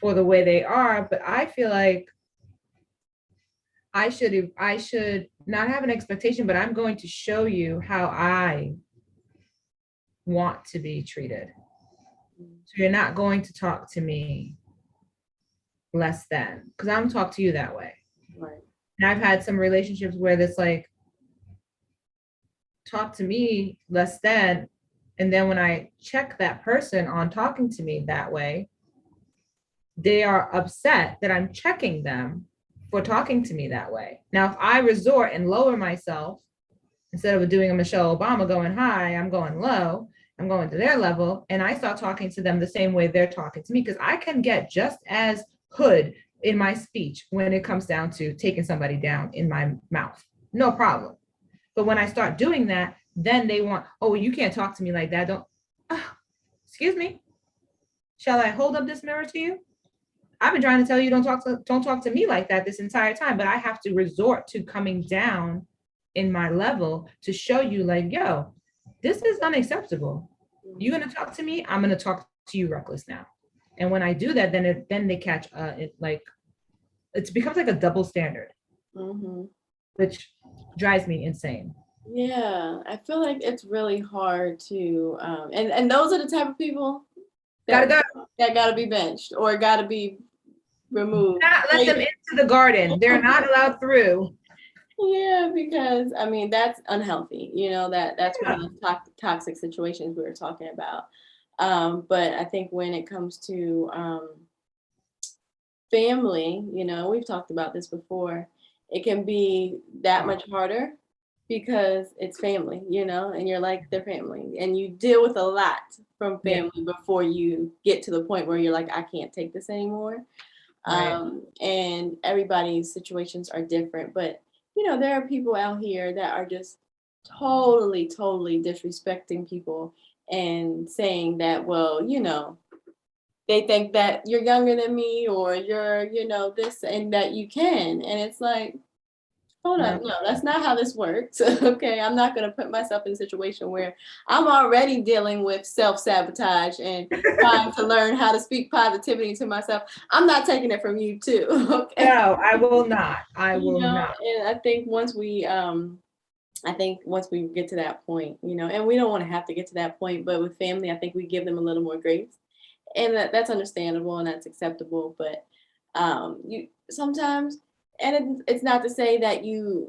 A: for the way they are. But I feel like I should not have an expectation, but I'm going to show you how I want to be treated. So you're not going to talk to me less than, because I'm talk to you that way.
B: Right.
A: And I've had some relationships where it's like, talk to me less than, and then when I check that person on talking to me that way, they are upset that I'm checking them for talking to me that way. Now, if I resort and lower myself, instead of doing a Michelle Obama going high, I'm going low, I'm going to their level, and I start talking to them the same way they're talking to me, because I can get just as hood in my speech when it comes down to taking somebody down in my mouth. No problem. But when I start doing that, then they want, oh, you can't talk to me like that. Don't, oh, excuse me. Shall I hold up this mirror to you? I've been trying to tell you don't talk to me like that this entire time, but I have to resort to coming down in my level to show you, like, yo, this is unacceptable. You're gonna talk to me, I'm gonna talk to you reckless now. And when I do that, then they catch it, like, it becomes like a double standard,
B: Mm-hmm.
A: which drives me insane.
B: Yeah, I feel like it's really hard to, and those are the type of people
A: Gotta
B: that
A: go.
B: that got to be benched or got to be removed.
A: Not let them into the garden. They're not allowed through.
B: Yeah, because I mean that's unhealthy. That's one
A: Yeah.
B: of the toxic situations we were talking about. But I think when it comes to family, we've talked about this before. it can be that much harder because it's family, and you're like their family, and you deal with a lot from
A: Yeah.
B: family before you get to the point where you're like, I can't take this anymore.
A: Right.
B: And everybody's situations are different, but there are people out here that are just totally, totally disrespecting people and saying that, well, they think that you're younger than me, or you're, this, and that you can. And it's like, hold
A: No.
B: up, no, that's not how this works. Okay, I'm not going to put myself in a situation where I'm already dealing with self-sabotage and trying to learn how to speak positivity to myself. I'm not taking it from you too. Okay.
A: No, I will not. I will not.
B: And I think once we get to that point, and we don't want to have to get to that point, but with family, I think we give them a little more grace, and that's understandable and that's acceptable. But you sometimes, and it's not to say that you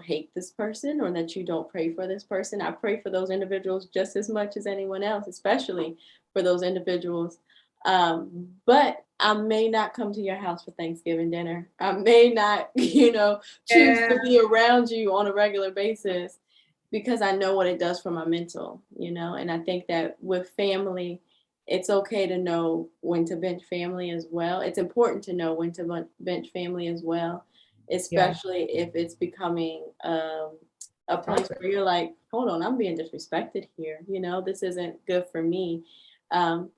B: hate this person or that you don't pray for this person. I pray for those individuals just as much as anyone else, especially for those individuals. But I may not come to your house for Thanksgiving dinner. I may not, choose
A: Yeah.
B: to be around you on a regular basis because I know what it does for my mental, and I think that with family, it's okay to know when to bench family as well. It's important to know when to bench family as well,
A: Yeah.
B: especially if it's becoming a place
A: Toxic.
B: where you're like, hold on, I'm being disrespected here. This isn't good for me. Um,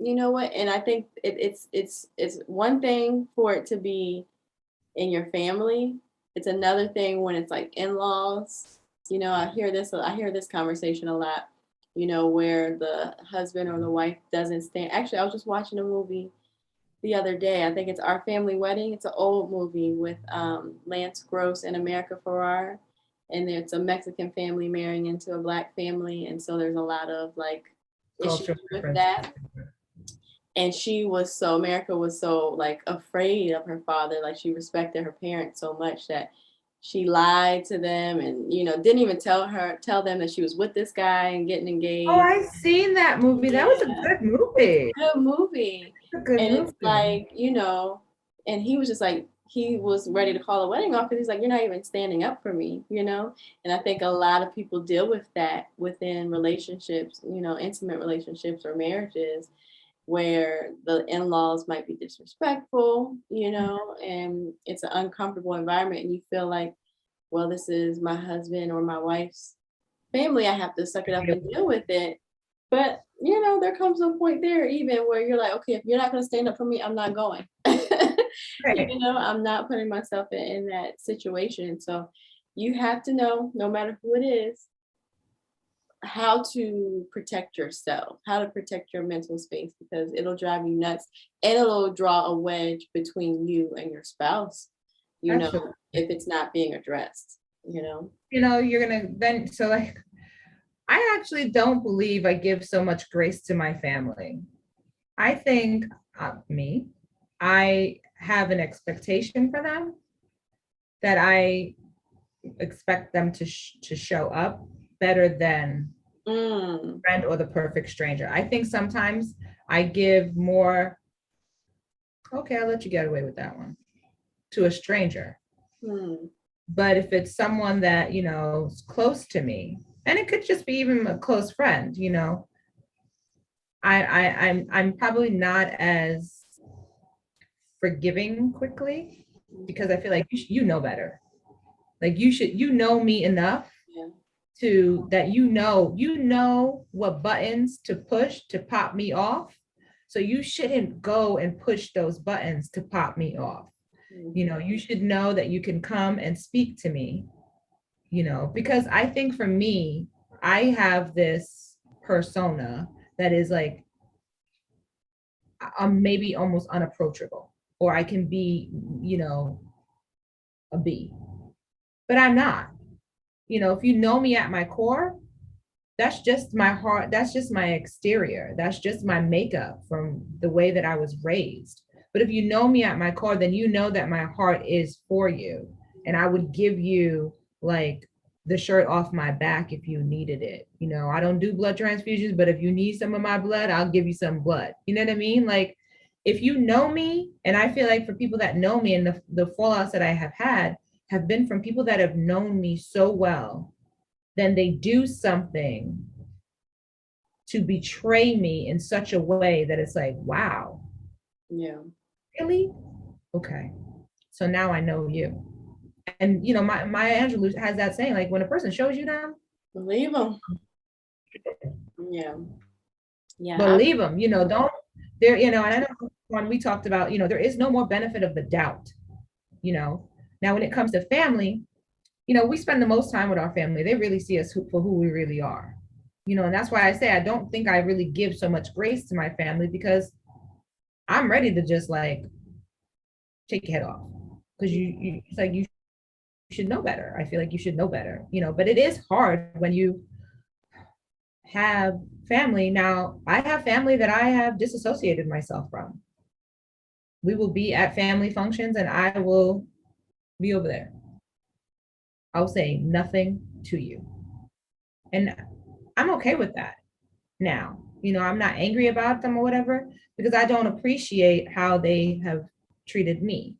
B: you know what? And I think it's one thing for it to be in your family. It's another thing when it's like in-laws. I hear this conversation a lot, where the husband or the wife doesn't stand. Actually, I was just watching a movie the other day. I think it's Our Family Wedding. It's an old movie with Lance Gross and America Ferrara. And it's a Mexican family marrying into a Black family. And so there's a lot of like issues
A: Cultural
B: with
A: difference.
B: that. And America was so like afraid of her father. Like she respected her parents so much that she lied to them and, didn't even tell them that she was with this guy and getting
A: Oh,
B: engaged.
A: I've seen that movie. That was a
B: Yeah,
A: good movie.
B: good movie.
A: A good
B: And it's
A: movie.
B: like, and he was just like, he was ready to call the wedding off because he's like, you're not even standing up for me. And I think a lot of people deal with that within relationships, intimate relationships or marriages, where the in-laws might be disrespectful, and it's an uncomfortable environment, and you feel like, well, this is my husband or my wife's family. I have to suck it up and deal with it. But there comes a point there even where you're like, okay, if you're not going to stand up for me, I'm not going.
A: Right.
B: I'm not putting myself in that situation. So you have to know, no matter who it is, how to protect yourself, how to protect your mental space, because it'll drive you nuts and it'll draw a wedge between you and your spouse,
A: Absolutely.
B: if it's not being addressed.
A: You're gonna then so like I actually don't believe I give so much grace to my family. I think I have an expectation for them that I expect them to show up better than friend or the perfect stranger. I think sometimes I give more, okay, I'll let you get away with that one, to a stranger. But if it's someone that, is close to me, and it could just be even a close friend, I'm probably not as forgiving quickly because I feel like you know better. Like you know me enough
B: Yeah.
A: to that you know what buttons to push to pop me off. So you shouldn't go and push those buttons to pop me off. You should know that you can come and speak to me, because I think for me, I have this persona that is like I'm maybe almost unapproachable, or I can be, a B, but I'm not. If you know me at my core, that's just my heart. That's just my exterior. That's just my makeup from the way that I was raised. But if you know me at my core, then you know that my heart is for you. And I would give you like the shirt off my back if you needed it. I don't do blood transfusions, but if you need some of my blood, I'll give you some blood. You know what I mean? Like if you know me, and I feel like for people that know me and the fallouts that I have had, have been from people that have known me so well, then they do something to betray me in such a way that it's like, wow,
B: Yeah.
A: really? Okay. So now I know you. And my Maya Angelou has that saying, like, when a person shows you them,
B: Believe them. Yeah. Yeah.
A: believe them. Don't there. And I know when we talked about, there is no more benefit of the doubt. Now when it comes to family, we spend the most time with our family. They really see us for who we really are. And that's why I say I don't think I really give so much grace to my family, because I'm ready to just like take your head off, because it's like you should know better. I feel like you should know better, but it is hard when you have family. Now, I have family that I have disassociated myself from. We will be at family functions and I will be over there. I'll say nothing to you. And I'm okay with that now. I'm not angry about them or whatever, because I don't appreciate how they have treated me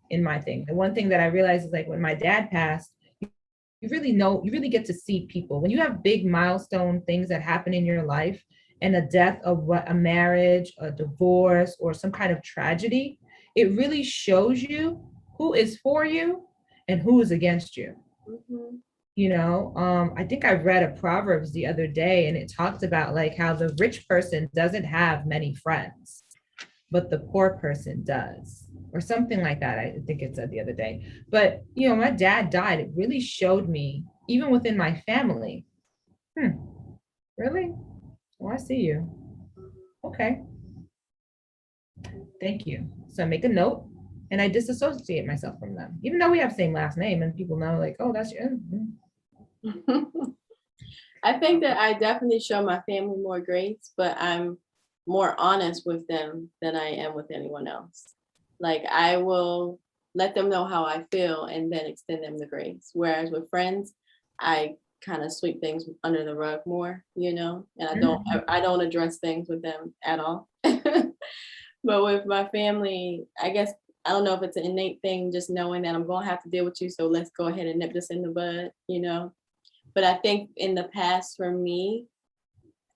A: in my thing. The one thing that I realized is, like, when my dad passed, you really get to see people when you have big milestone things that happen in your life, and a death of a marriage, a divorce, or some kind of tragedy. It really shows you who is for you and who is against you.
B: Mm-hmm.
A: I think I read a Proverbs the other day, and it talked about like how the rich person doesn't have many friends, but the poor person does, or something like that. I think it said the other day. But my dad died. It really showed me, even within my family. Really? Oh, I see you. Okay, thank you. So I make a note and I disassociate myself from them, even though we have the same last name and people know, like, oh, that's your.
B: I think that I definitely show my family more grace, but I'm more honest with them than I am with anyone else. Like, I will let them know how I feel and then extend them the grace. Whereas with friends, I kind of sweep things under the rug more, and I don't address things with them at all. But with my family, I guess, I don't know if it's an innate thing, just knowing that I'm going to have to deal with you. So let's go ahead and nip this in the bud. But I think in the past, for me,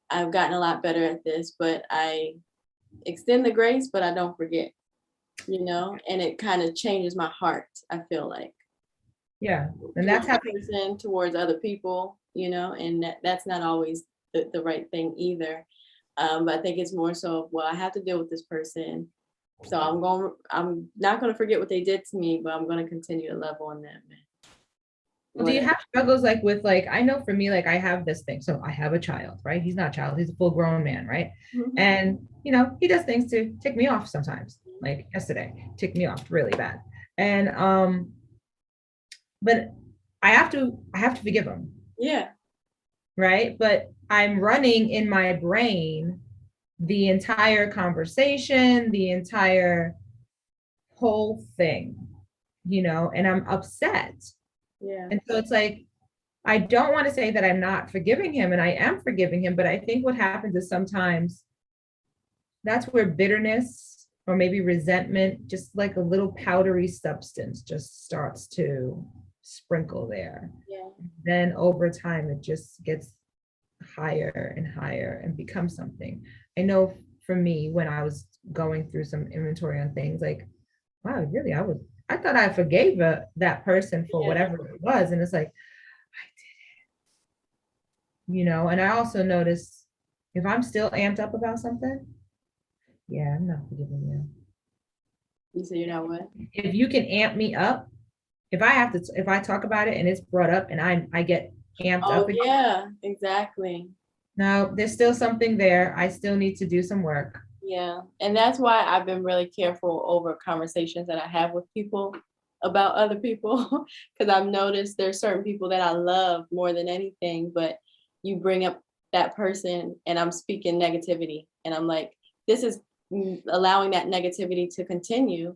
B: I've gotten a lot better at this, but I extend the grace, but I don't forget, and it kind of changes my heart, I feel like.
A: Yeah. And that's how
B: person towards other people, and that's not always the right thing either. But I think it's more so, well, I have to deal with this person. So I'm not going to forget what they did to me, but I'm going to continue to love on them.
A: Well, do you have struggles like with, like, I know for me, like, I have this thing. So I have a child, right? He's not a child, he's a full grown man, right?
B: Mm-hmm.
A: And he does things to tick me off sometimes. Like yesterday, ticked me off really bad. And but I have to forgive him.
B: Yeah.
A: Right. But I'm running in my brain the entire conversation, the entire whole thing, and I'm upset.
B: Yeah.
A: And so it's like, I don't want to say that I'm not forgiving him, and I am forgiving him, but I think what happens is sometimes that's where bitterness or maybe resentment, just like a little powdery substance, just starts to sprinkle there.
B: Yeah.
A: Then over time, it just gets higher and higher and becomes something. I know for me, when I was going through some inventory on things, like, wow, really, I thought I forgave that person for whatever it was. And it's like, I didn't, and I also notice if I'm still amped up about something, yeah, I'm not forgiving you.
B: You say you're not what?
A: If you can amp me up, if I talk about it and it's brought up and I get amped up.
B: Oh, yeah, exactly.
A: No, there's still something there. I still need to do some work.
B: Yeah. And that's why I've been really careful over conversations that I have with people about other people. Because I've noticed there's certain people that I love more than anything, but you bring up that person and I'm speaking negativity. And I'm like, this is allowing that negativity to continue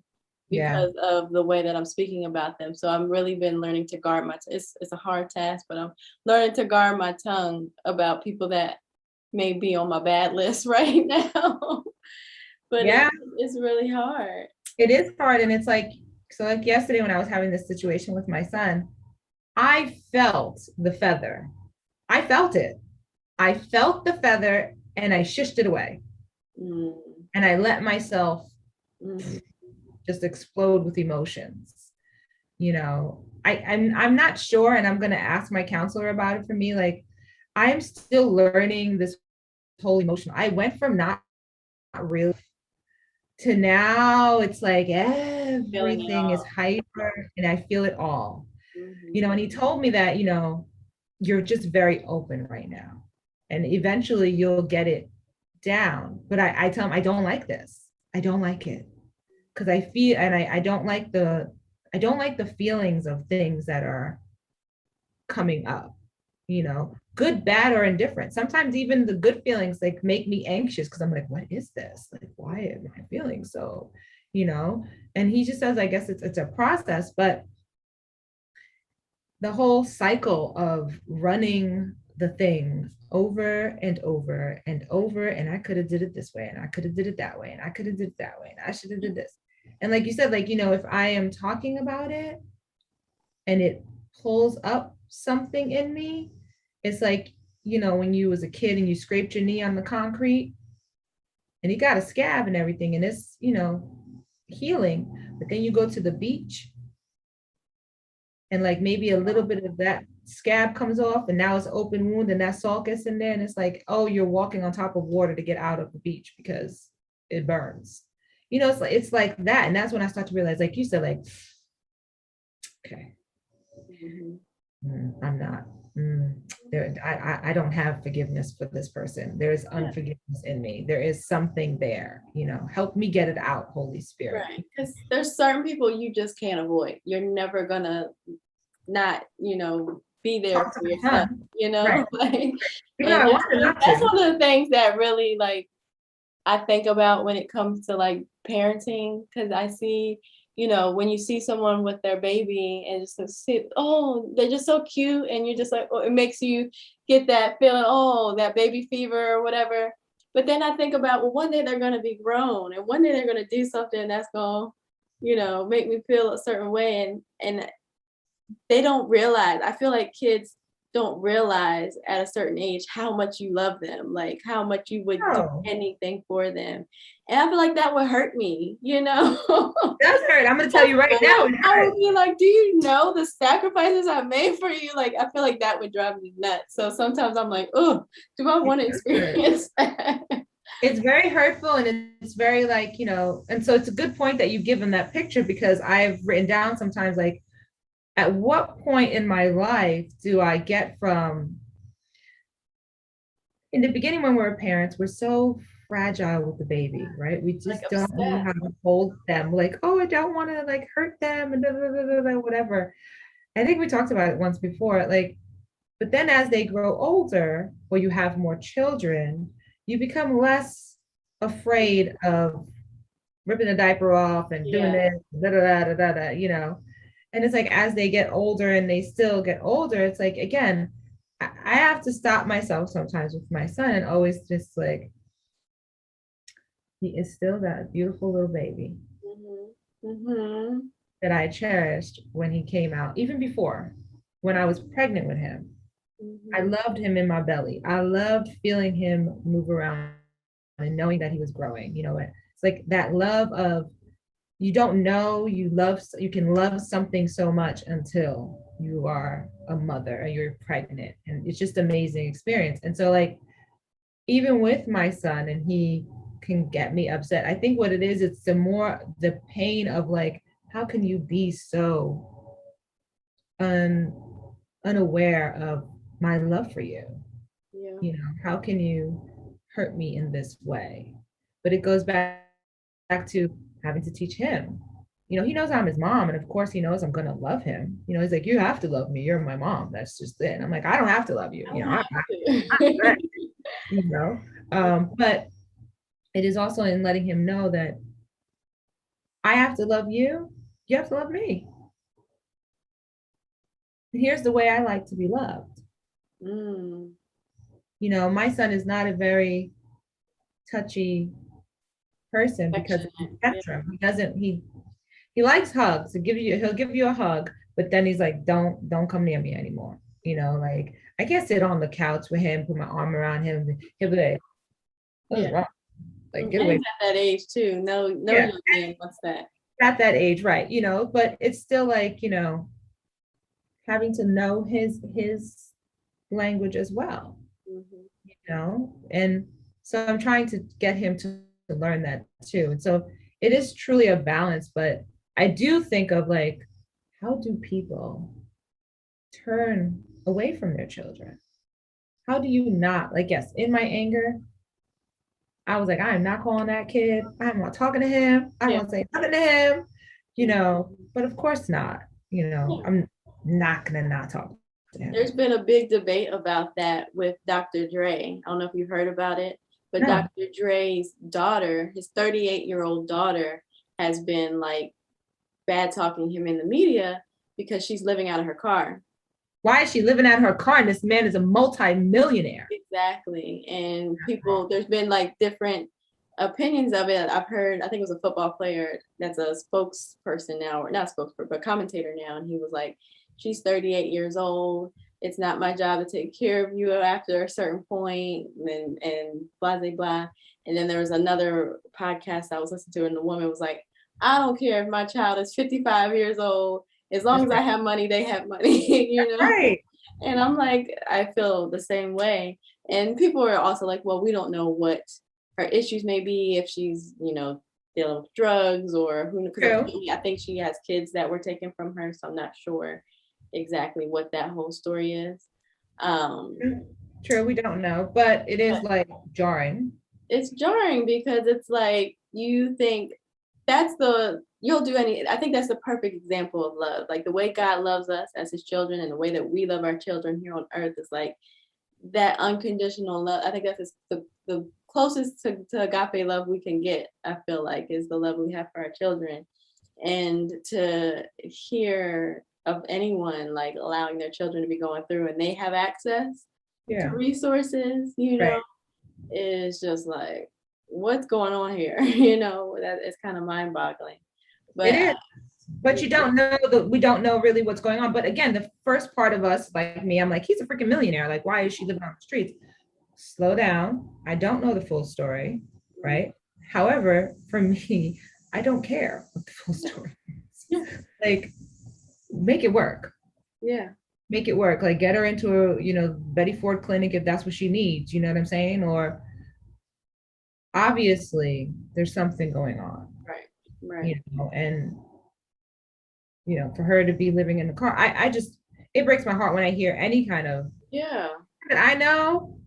B: because of the way that I'm speaking about them. So I've really been learning to guard it's a hard task, but I'm learning to guard my tongue about people that may be on my bad list right now. But it's really hard.
A: It is hard. And it's like, So like yesterday when I was having this situation with my son, I felt the feather. I felt it. I felt the feather and I shushed it away.
B: Mm.
A: And I let myself
B: Mhm.
A: just explode with emotions. I'm not sure, and I'm gonna ask my counselor about it for me. Like, I'm still learning this whole emotional. I went from not really to now it's like
B: Feeling it
A: everything is
B: all.
A: hyper and I feel it all.
B: Mhm.
A: And he told me that, you're just very open right now. And eventually you'll get it down. But I tell him I don't like this. I don't like it. Because I feel and I don't like the feelings of things that are coming up, good, bad, or indifferent. Sometimes even the good feelings like make me anxious because I'm like, what is this? Like, why am I feeling so, you know? And he just says, I guess it's a process, but the whole cycle of running the thing over and over and over, and I could have did it this way, and I could have did it that way, and I could have did it that way, and I should have did this. And like you said, like, if I am talking about it and it pulls up something in me, it's like, when you was a kid and you scraped your knee on the concrete and you got a scab and everything, and it's, healing. But then you go to the beach and like maybe a little bit of that scab comes off and now it's open wound and that salt gets in there and it's like, oh, you're walking on top of water to get out of the beach because it burns. It's like that. And that's when I start to realize, like you said, like, okay,
B: Mhm.
A: I'm not. There, I don't have forgiveness for this person. There is
B: Yeah.
A: unforgiveness in me. There is something there. Help me get it out, Holy Spirit.
B: Right. Because there's certain people you just can't avoid. You're never gonna not, be there
A: Talk to
B: for
A: my
B: yourself,
A: son. Right.
B: like,
A: Even though
B: and
A: I wanted not
B: that's
A: to.
B: one of the things that really like I think about when it comes to like parenting, because I see, when you see someone with their baby and just to see, oh, they're just so cute, and you're just like, oh, it makes you get that feeling, oh, that baby fever or whatever. But then I think about, well, one day they're gonna be grown, and one day they're gonna do something that's gonna, make me feel a certain way, and they don't realize. I feel like kids don't realize at a certain age how much you love them, like how much you would do
A: No,
B: anything for them. And I feel like that would hurt me,
A: it does hurt. I'm going to tell you right now,
B: Like,
A: it
B: I would
A: hurts.
B: be like, do you know the sacrifices I made for you? Like, I feel like that would drive me nuts. So sometimes I'm like, oh, do I
A: It
B: want to
A: does hurt.
B: experience that?
A: It's very hurtful and it's very like, and so it's a good point that you give him that picture because I've written down sometimes like, at what point in my life do I get from in the beginning when we're parents, we're so fragile with the baby, right? We
B: Like
A: just don't know
B: upset.
A: how to hold them. Like, oh, I don't want to like hurt them and whatever. I think we talked about it once before. Like, but then as they grow older, or you have more children, you become less afraid of ripping the diaper off and doing
B: Yeah.
A: this, And it's like as they get older and they still get older, it's like again, I have to stop myself sometimes with my son and always just like he is still that beautiful little baby
B: Hmm. Hmm.
A: that I cherished when he came out, even before when I was pregnant with him. I
B: Hmm.
A: loved him in my belly. I loved feeling him move around and knowing that he was growing. It's like that love of you don't know you can love something so much until you are a mother or you're pregnant, and it's just amazing experience. And so like even with my son and he can get me upset, I think what it is, it's the pain of like, how can you be so un, unaware of my love for you?
B: Yeah.
A: How can you hurt me in this way? But it goes back to having to teach him. He knows I'm his mom, and of course he knows I'm gonna love him. He's like, you have to love me. You're my mom. That's just it. And I'm like, I don't have to love you.
B: I don't have
A: I
B: to.
A: you know. But it is also in letting him know that I have to love you. You have to love me. And here's the way I like to be loved.
B: Mm.
A: My son is not a very touchy person because of the
B: Affectionate. Yeah.
A: spectrum. He doesn't. He likes hugs. He'll give you a hug, but then he's like, don't come near me anymore. Like I can't sit on the couch with him, put my arm around him. He'll be like, what's
B: Yeah.
A: wrong? Like,
B: And
A: get
B: he's
A: away.
B: at that age too. No
A: Yeah,
B: young man wants that.
A: at that age, right? But it's still like, having to know his language as well,
B: Mhm.
A: and so I'm trying to get him to learn that too. And so it is truly a balance, but I do think of like, how do people turn away from their children? How do you not, like, yes, in my anger, I was like, I am not calling that kid. I'm not talking to him. I
B: Yeah.
A: won't say nothing to him, but of course not.
B: Yeah.
A: I'm not gonna not talk to
B: There's
A: him.
B: been a big debate about that with Dr. Dre. I don't know if you've heard about it, but
A: No.
B: Dr. Dre's daughter, his 38-year-old daughter, has been like bad talking him in the media because she's living out of her car.
A: Why is she living out of her car? And this man is a multi-millionaire.
B: Exactly. And people, there's been like different opinions of it. I've heard, I think it was a football player that's a spokesperson now, or not spokesperson, but commentator now. And he was like, she's 38 years old. It's not my job to take care of you after a certain point, and blah, blah, blah. And then there was another podcast I was listening to, and the woman was like, I don't care if my child is 55 years old. As long
A: That's
B: as I
A: right.
B: have money, they have money, you know?
A: Right.
B: And I'm like, I feel the same way. And people are also like, well, we don't know what her issues may be, if she's, dealing with drugs or who, because
A: True.
B: I think she has kids that were taken from her. So I'm not sure exactly what that whole story is. Um,
A: True. We don't know, but it is
B: but
A: like jarring.
B: it's jarring because it's like you think you'll do any. I think that's the perfect example of love. Like the way God loves us as his children and the way that we love our children here on earth is like that unconditional love. I think that's the closest to agape love we can get. I feel like is the love we have for our children, and to hear of anyone like allowing their children to be going through and they have access to
A: Yeah.
B: resources,
A: Right.
B: is just like what's going on here. That it's kind of mind boggling.
A: It
B: But
A: is. But you don't know we don't know really what's going on. But again, the first part of us, like me, I'm like, he's a freaking millionaire. Like, why is she living on the streets? Slow down. I don't know the full story, right? However, for me, I don't care what the full story
B: yeah,
A: is. Like, make it work.
B: yeah,
A: Make it work. Like, get her into a, Betty Ford clinic if that's what she needs. You know what I'm saying? Or obviously, there's something going on,
B: right, right,
A: and for her to be living in the car, I just, it breaks my heart when I hear any kind of
B: yeah,
A: that I know.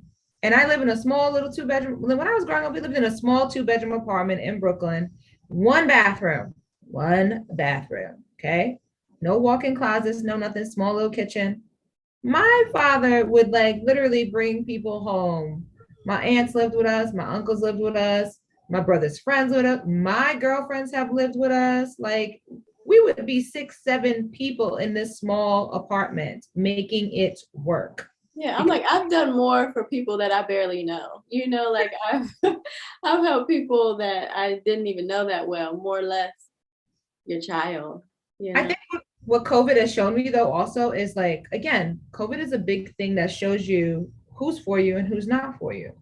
A: And I live in a small little 2 bedroom. When I was growing up, we lived in a small 2 bedroom apartment in Brooklyn, one bathroom, one bathroom. Okay. No walk-in closets, no nothing, small little kitchen. My father would like literally bring people home. My aunts lived with us, my uncles lived with us, my brother's friends with us, my girlfriends have lived with us. Like, we would be 6, 7 people in this small apartment making it work.
B: yeah. I'm
A: Because
B: like, I've done more for people that I barely know. Like I've I've helped people that I didn't even know that well, more or less your child, you
A: I
B: know.
A: think what COVID has shown me though also is like, again, COVID is a big thing that shows you who's for you and who's not for you.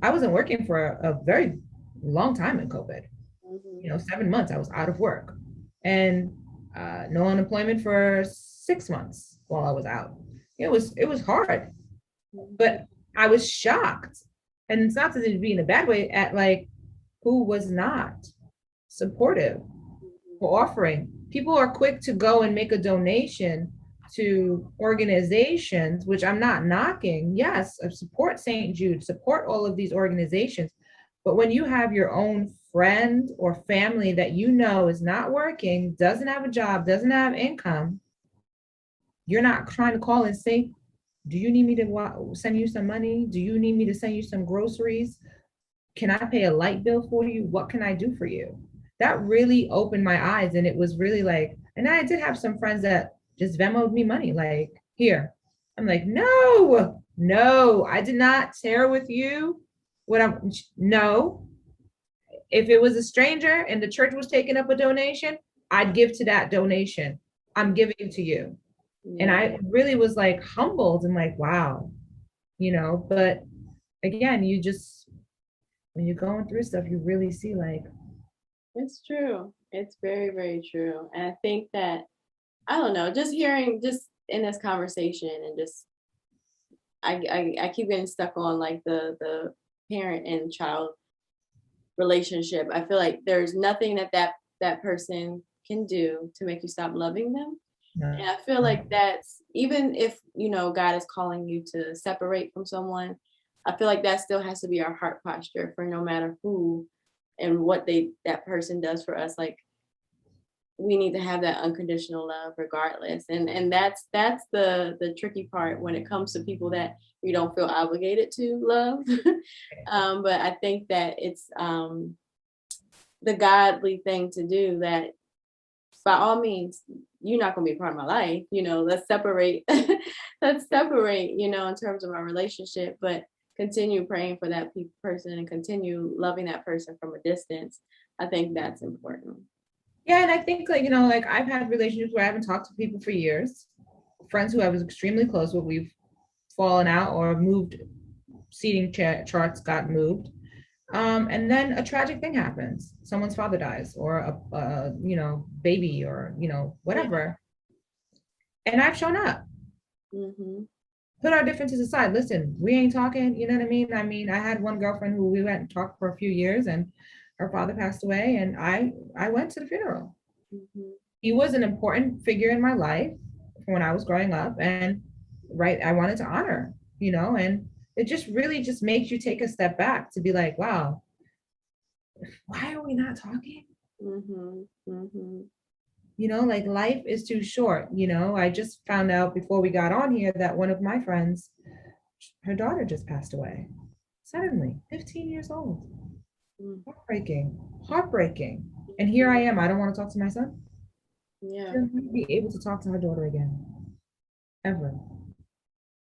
A: I wasn't working for a very long time in COVID.
B: Mhm.
A: 7 months I was out of work, and no unemployment for 6 months while I was out. It was hard, but I was shocked, and it's not to be in a bad way, at like who was not supportive for offering. People are quick to go and make a donation to organizations, which I'm not knocking. Yes, I support St. Jude, support all of these organizations. But when you have your own friend or family that is not working, doesn't have a job, doesn't have income, you're not trying to call and say, do you need me to send you some money? Do you need me to send you some groceries? Can I pay a light bill for you? What can I do for you? That really opened my eyes. And it was really like, and I did have some friends that just Venmoed me money, like, here. I'm like, no, no, I did not share with you what I'm, no. if it was a stranger and the church was taking up a donation, I'd give to that donation. I'm giving to you.
B: Yeah.
A: And I really was like humbled and like, wow, but again, you just, when you're going through stuff, you really see like,
B: It's true. It's very, very true. And I think that, I don't know, just hearing just in this conversation and just I keep getting stuck on like the parent and child relationship. I feel like there's nothing that person can do to make you stop loving them. And I feel like that's, even if, God is calling you to separate from someone, I feel like that still has to be our heart posture for no matter who and what that person does for us. Like, we need to have that unconditional love regardless. And that's the tricky part when it comes to people that we don't feel obligated to love. But I think that it's the godly thing to do, that by all means, you're not going to be a part of my life. Let's separate. Let's separate, in terms of our relationship, but continue praying for that person and continue loving that person from a distance. I think that's important.
A: Yeah, and I think like I've had relationships where I haven't talked to people for years. Friends who I was extremely close with, we've fallen out or moved, seating charts got moved. And then a tragic thing happens. Someone's father dies, or a baby, or whatever. Yeah. And I've shown up.
B: Mm-hmm.
A: Put our differences aside. Listen, we ain't talking. You know what I mean? I mean, I had one girlfriend who we went and talked for a few years, and her father passed away, and I went to the funeral.
B: Mm-hmm.
A: He was an important figure in my life when I was growing up, and I wanted to honor, and it just really just makes you take a step back to be like, wow, why are we not talking?
B: Mm-hmm. Mm-hmm.
A: Like life is too short. I just found out before we got on here that one of my friends, her daughter just passed away suddenly, 15 years old. Heartbreaking. And here I am. I don't want to talk to my son.
B: Yeah.
A: She'll never be able to talk to her daughter again, ever.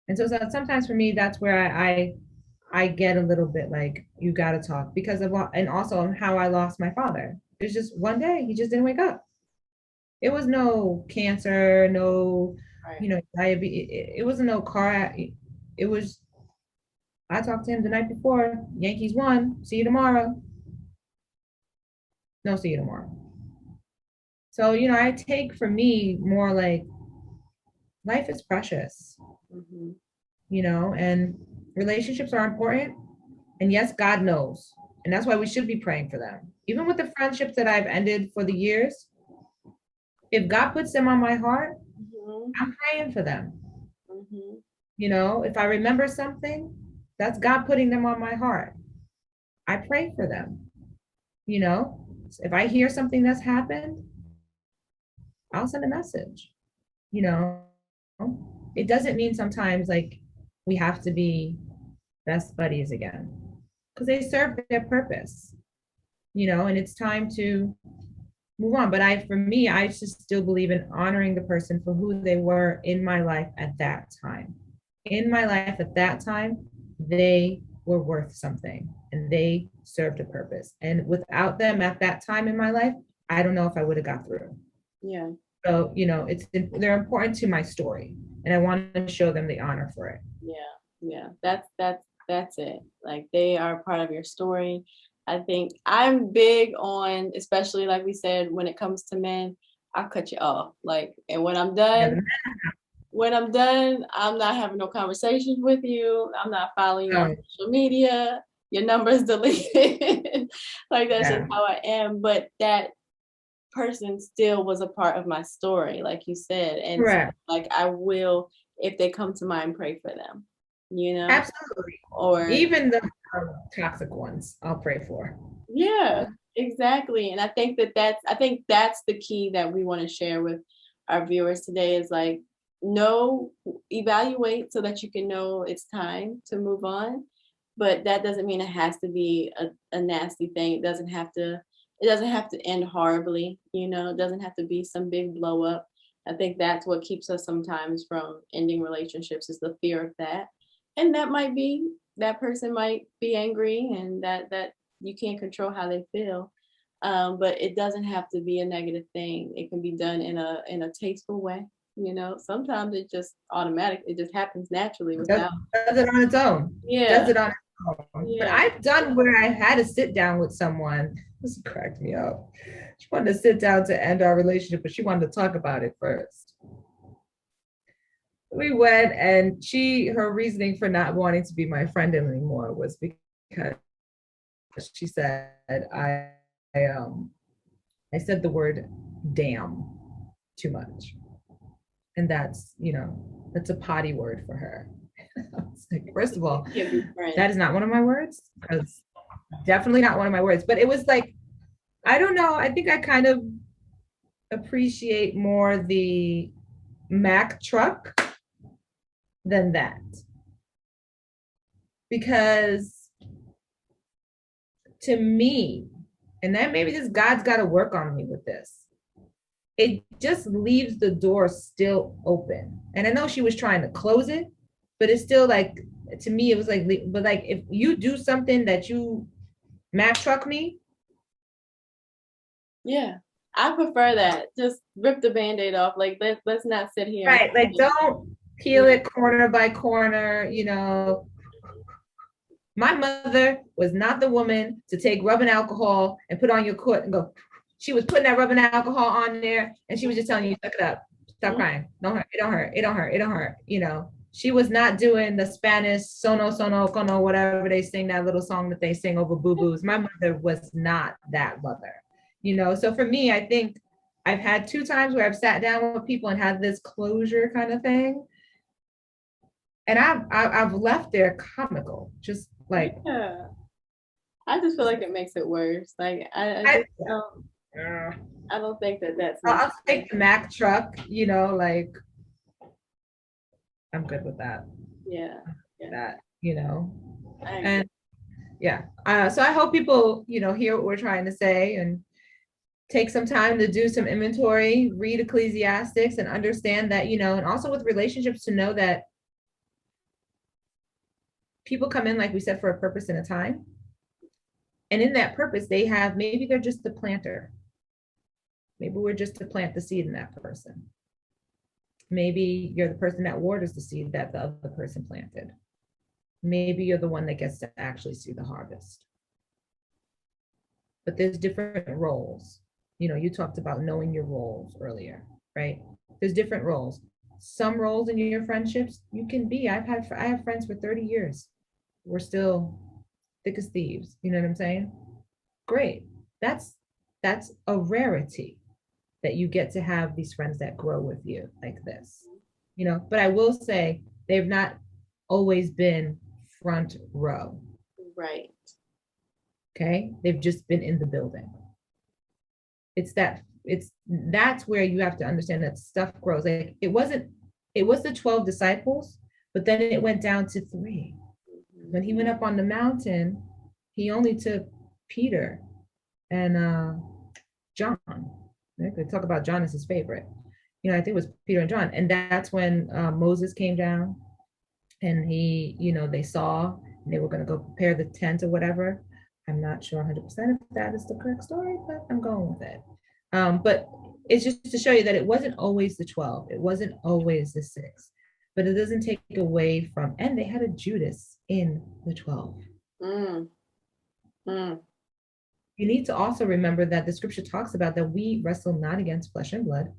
A: And so sometimes for me, that's where I get a little bit like, you got to talk, because of what, and also how I lost my father. It's just one day he just didn't wake up. It was no cancer, no,
B: Right.
A: diabetes. It wasn't no car. It was, I talked to him the night before. Yankees won. See you tomorrow. No, see you tomorrow. So, I take for me more like life is precious,
B: Mm-hmm.
A: and relationships are important. And yes, God knows. And that's why we should be praying for them. Even with the friendships that I've ended for the years, if God puts them on my heart,
B: Mm-hmm.
A: I'm praying for them.
B: Mm-hmm.
A: If I remember something, that's God putting them on my heart. I pray for them. If I hear something that's happened, I'll send a message. You know, it doesn't mean sometimes like we have to be best buddies again, because they serve their purpose, and it's time to move on. But for me, I just still believe in honoring the person for who they were in my life at that time. In my life at that time, they were worth something and they served a purpose. And without them at that time in my life, I don't know if I would have got through.
B: Yeah.
A: So, they're important to my story, and I want to show them the honor for it.
B: Yeah. Yeah. That's it. Like, they are part of your story. I think I'm big on, especially like we said, when it comes to men, I'll cut you off. Like, and when I'm done, I'm not having no conversations with you. I'm not following you on social media. Your number's deleted. Like, that's just how I am. But that person still was a part of my story, like you said. And so, like, I will, if they come to mind, pray for them,
A: Absolutely.
B: or
A: even the toxic ones, I'll pray for.
B: Yeah, exactly. And I think that's the key that we want to share with our viewers today, is like, evaluate so that you can know it's time to move on. But that doesn't mean it has to be a nasty thing. It doesn't have to end horribly, it doesn't have to be some big blow up. I think that's what keeps us sometimes from ending relationships, is the fear of that. And that person might be angry, and that you can't control how they feel. But it doesn't have to be a negative thing. It can be done in a tasteful way. Sometimes it just automatic. It just happens naturally without.
A: Does it on its own.
B: Yeah.
A: Does it on its own. But
B: Yeah.
A: I've done where I had to sit down with someone. This cracked me up. She wanted to sit down to end our relationship, but she wanted to talk about it first. We went, and her reasoning for not wanting to be my friend anymore was because she said I said the word damn too much. And that's a potty word for her. I was like, first of all, that is not one of my words. Because definitely not one of my words. But it was like, I don't know. I think I kind of appreciate more the Mack truck than that. Because to me, and then maybe just God's got to work on me with this, it just leaves the door still open. And I know she was trying to close it, but it's still like, to me, it was like, but like, if you do something that you Mack truck me.
B: Yeah, I prefer that. Just rip the Band-Aid off. Like, let's not sit here.
A: Right, like, don't peel it corner by corner, My mother was not the woman to take rubbing alcohol and put on your foot and go. She was putting that rubbing alcohol on there, and she was just telling you, suck it up, stop crying, don't hurt, it don't hurt, it don't hurt, it don't hurt. She was not doing the Spanish sono sono cono, whatever they sing, that little song that they sing over boo-boos. My mother was not that mother. So for me, I think I've had 2 times where I've sat down with people and had this closure kind of thing, and I've left there comical, just like.
B: Yeah. I just feel like it makes it worse. Like I don't think that's.
A: I'll take the Mack truck, like, I'm good with that.
B: Yeah.
A: That, and yeah. So I hope people, hear what we're trying to say and take some time to do some inventory, read Ecclesiastics, and understand that, and also with relationships, to know that people come in, like we said, for a purpose and a time. And in that purpose, maybe they're just the planter. Maybe we're just to plant the seed in that person. Maybe you're the person that waters the seed that the other person planted. Maybe you're the one that gets to actually see the harvest. But there's different roles. You talked about knowing your roles earlier, right? There's different roles. Some roles in your friendships, you can be. I have friends for 30 years. We're still thick as thieves. You know what I'm saying? Great. That's a rarity, that you get to have these friends that grow with you like this. But I will say they've not always been front row.
B: Right.
A: Okay. They've just been in the building. That's where you have to understand that stuff grows. Like, it was the 12 disciples, but then it went down to 3. When he went up on the mountain, he only took Peter and John. I could talk about John as his favorite. I think it was Peter and John. And that's when Moses came down, and they saw, and they were going to go prepare the tent or whatever. I'm not sure 100% if that is the correct story, but I'm going with it. But it's just to show you that it wasn't always the 12. It wasn't always the 6. But it doesn't take away from, and they had a Judas in the 12. You need to also remember that the scripture talks about that we wrestle not against flesh and blood,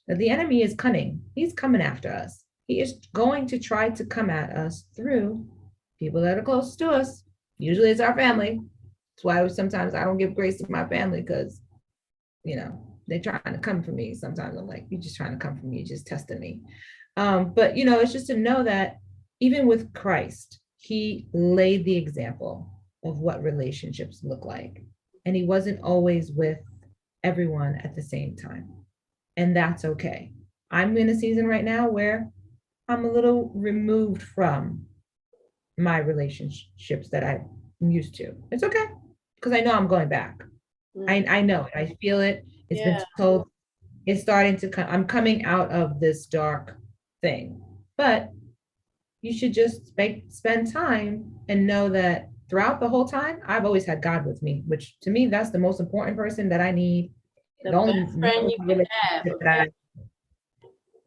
A: that the enemy is cunning. He's coming after us. He is going to try to come at us through people that are close to us. Usually it's our family. That's why sometimes I don't give grace to my family, because, they're trying to come for me. Sometimes I'm like, you're just trying to come for me, you're just testing me. But, it's just to know that even with Christ, he laid the example of what relationships look like. And he wasn't always with everyone at the same time. And that's okay. I'm in a season right now where I'm a little removed from my relationships that I'm used to. It's okay, because I know I'm going back. I know it. I feel it. It's been told. It's starting to come. I'm coming out of this dark thing. But you should just spend time and know that throughout the whole time, I've always had God with me, which to me, that's the most important person that I need.
B: The
A: The only
B: best friend you can have.
A: relationship that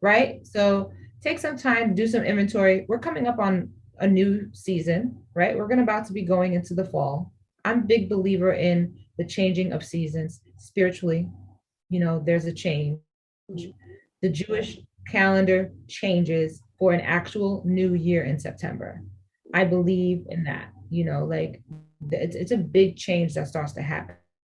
A: right? So take some time, do some inventory. We're coming up on a new season, right? We're going to about to be going into the fall. I'm a big believer in the changing of seasons spiritually. You know, there's a change.
B: Mhm.
A: The Jewish calendar changes for an actual new year in September. I believe in that, you know, like it's a big change that starts to happen.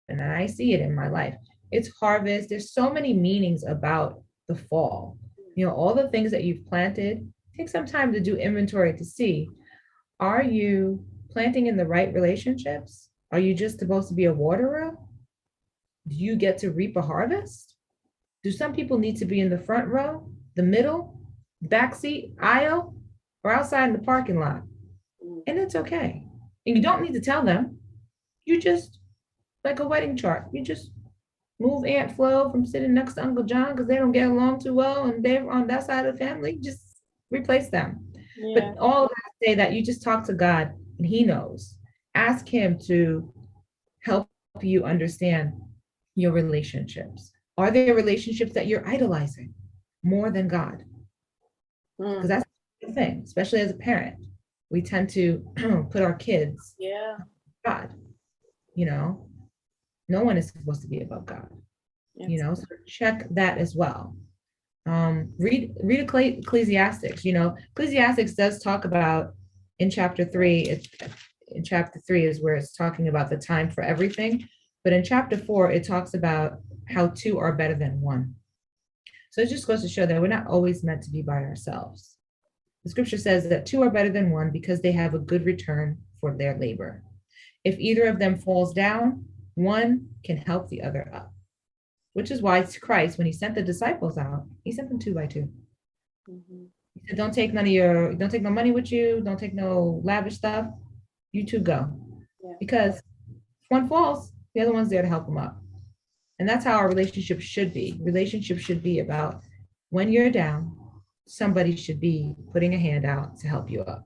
A: And I see it in my life. It's harvest. There's so many meanings about the fall. You know, all the things that you've planted, take some time to do inventory to see, are you planting in the right relationships? Are you just supposed to be a waterer? Do you get to reap a harvest? Do some people need to be in the front row, the middle, back seat, aisle, or outside in the parking lot? And it's okay. And you don't need to tell them. You just, like a wedding chart, you just move Aunt Flo from sitting next to Uncle John because they don't get along too well and they're on that side of the family. Just replace them.
B: Yeah.
A: But all of that to say that you just talk to God and He knows. Ask Him to help you understand your relationships. Are there relationships that you're idolizing more than God? Because
B: Mm.
A: that's the thing, especially as a parent. We tend to put our kids
B: Yeah.
A: God, you know, no one is supposed to be above God, you
B: It's,
A: know, so check that as well. Read Ecclesiastics, you know, Ecclesiastics does talk about in chapter 3, in chapter 3 is where it's talking about the time for everything. But in chapter 4, it talks about how two are better than one. So it just goes to show that we're not always meant to be by ourselves. The scripture says that two are better than one because they have a good return for their labor. If either of them falls down, one can help the other up, which is why Christ, when he sent the disciples out, he sent them two by two.
B: mm-hmm.
A: He said, don't take no money with you, don't take no lavish stuff. You two go.
B: Yeah.
A: Because if one falls, the other one's there to help them up. And that's how our relationship should be. Relationship should be about when you're down, somebody should be putting a hand out to help you up.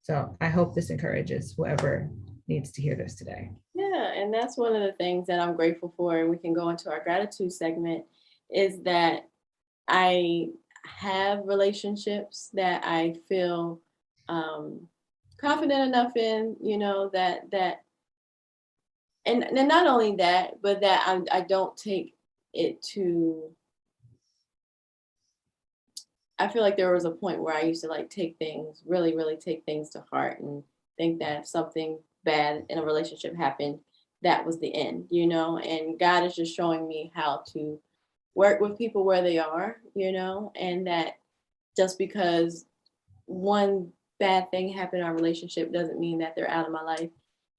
A: So I hope this encourages whoever needs to hear this today.
B: Yeah, and that's one of the things that I'm grateful for, and we can go into our gratitude segment, is that I have relationships that I feel confident enough in, you know, and not only that, but that I don't take it to. I feel like there was a point where I used to like take things really, really take things to heart and think that if something bad in a relationship happened, that was the end, you know. And God is just showing me how to work with people where they are, you know, and that just because one bad thing happened in our relationship doesn't mean that they're out of my life.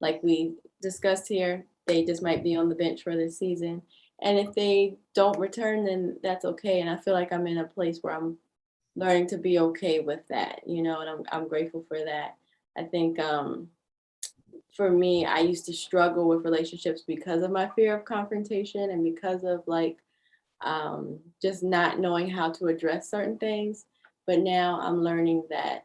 B: Like we discussed here, they just might be on the bench for this season. And if they don't return, then that's okay. And I feel like I'm in a place where I'm learning to be okay with that, you know, and I'm grateful for that. I think for me, I used to struggle with relationships because of my fear of confrontation and because of like just not knowing how to address certain things. But now I'm learning that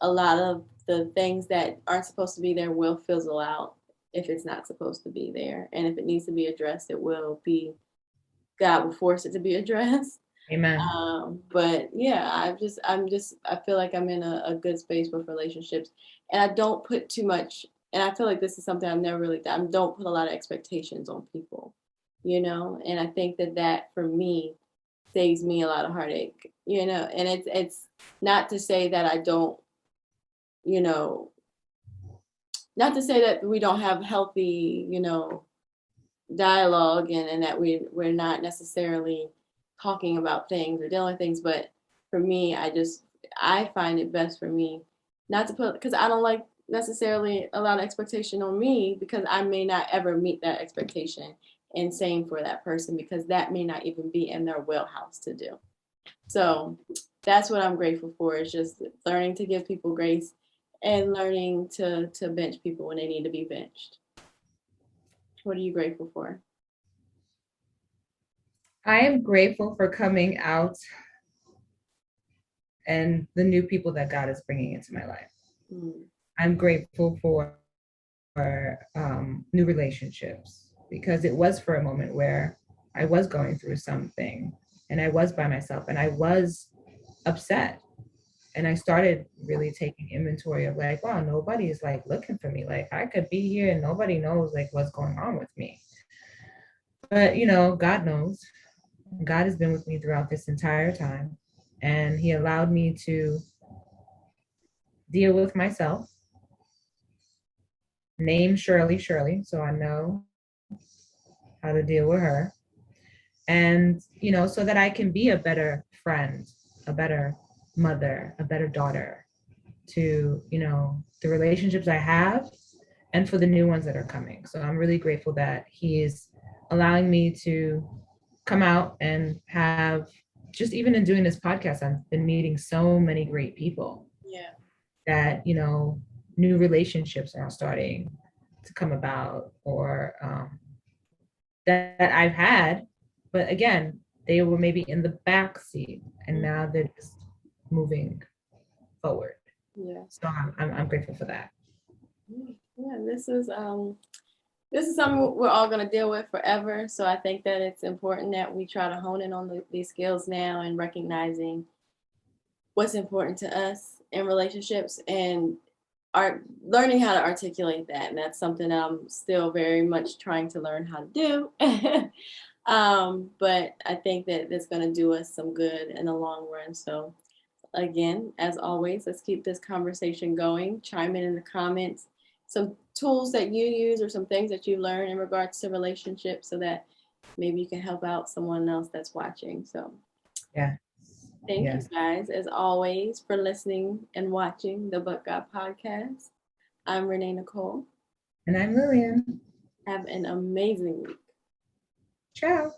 B: a lot of the things that aren't supposed to be there will fizzle out if it's not supposed to be there. And if it needs to be addressed, it will be, God will force it to be addressed.
A: Amen.
B: But yeah, I feel like I'm in a good space with relationships, and I don't put too much. And I feel like this is something I've never really done. I don't put a lot of expectations on people, you know. And I think that for me saves me a lot of heartache, you know. And it's not to say that I don't, you know, not to say that we don't have healthy, you know, dialogue and that we're not necessarily talking about things or dealing with things, but for me I find it best for me not to put, because I don't like necessarily a lot of expectation on me because I may not ever meet that expectation, and same for that person because that may not even be in their wheelhouse to do. So that's what I'm grateful for, is just learning to give people grace and learning to bench people when they need to be benched. What are you grateful for?
A: I am grateful for coming out and the new people that God is bringing into my life.
B: Mm.
A: I'm grateful for new relationships because it was for a moment where I was going through something and I was by myself and I was upset. And I started really taking inventory of like, wow, nobody is like looking for me. Like I could be here and nobody knows like what's going on with me. But God knows. God has been with me throughout this entire time. And he allowed me to deal with myself, name Shirley, so I know how to deal with her. And, so that I can be a better friend, a better mother, a better daughter to, the relationships I have and for the new ones that are coming. So I'm really grateful that he is allowing me to come out and have, just even in doing this podcast, I've been meeting so many great people.
B: Yeah.
A: That, new relationships are starting to come about or that I've had. But again, they were maybe in the back seat and now they're just moving forward.
B: Yeah.
A: So I'm grateful for that.
B: Yeah, this is something we're all going to deal with forever. So I think that it's important that we try to hone in on these skills now and recognizing what's important to us in relationships and are learning how to articulate that. And that's something that I'm still very much trying to learn how to do. But I think that it's going to do us some good in the long run. So again, as always, let's keep this conversation going. Chime in the comments, some tools that you use or some things that you learn in regards to relationships so that maybe you can help out someone else that's watching. So
A: Yeah.
B: thank you guys, as always, for listening and watching the But God podcast. I'm Renee Nicole.
A: And I'm Lillian.
B: Have an amazing week.
A: Ciao.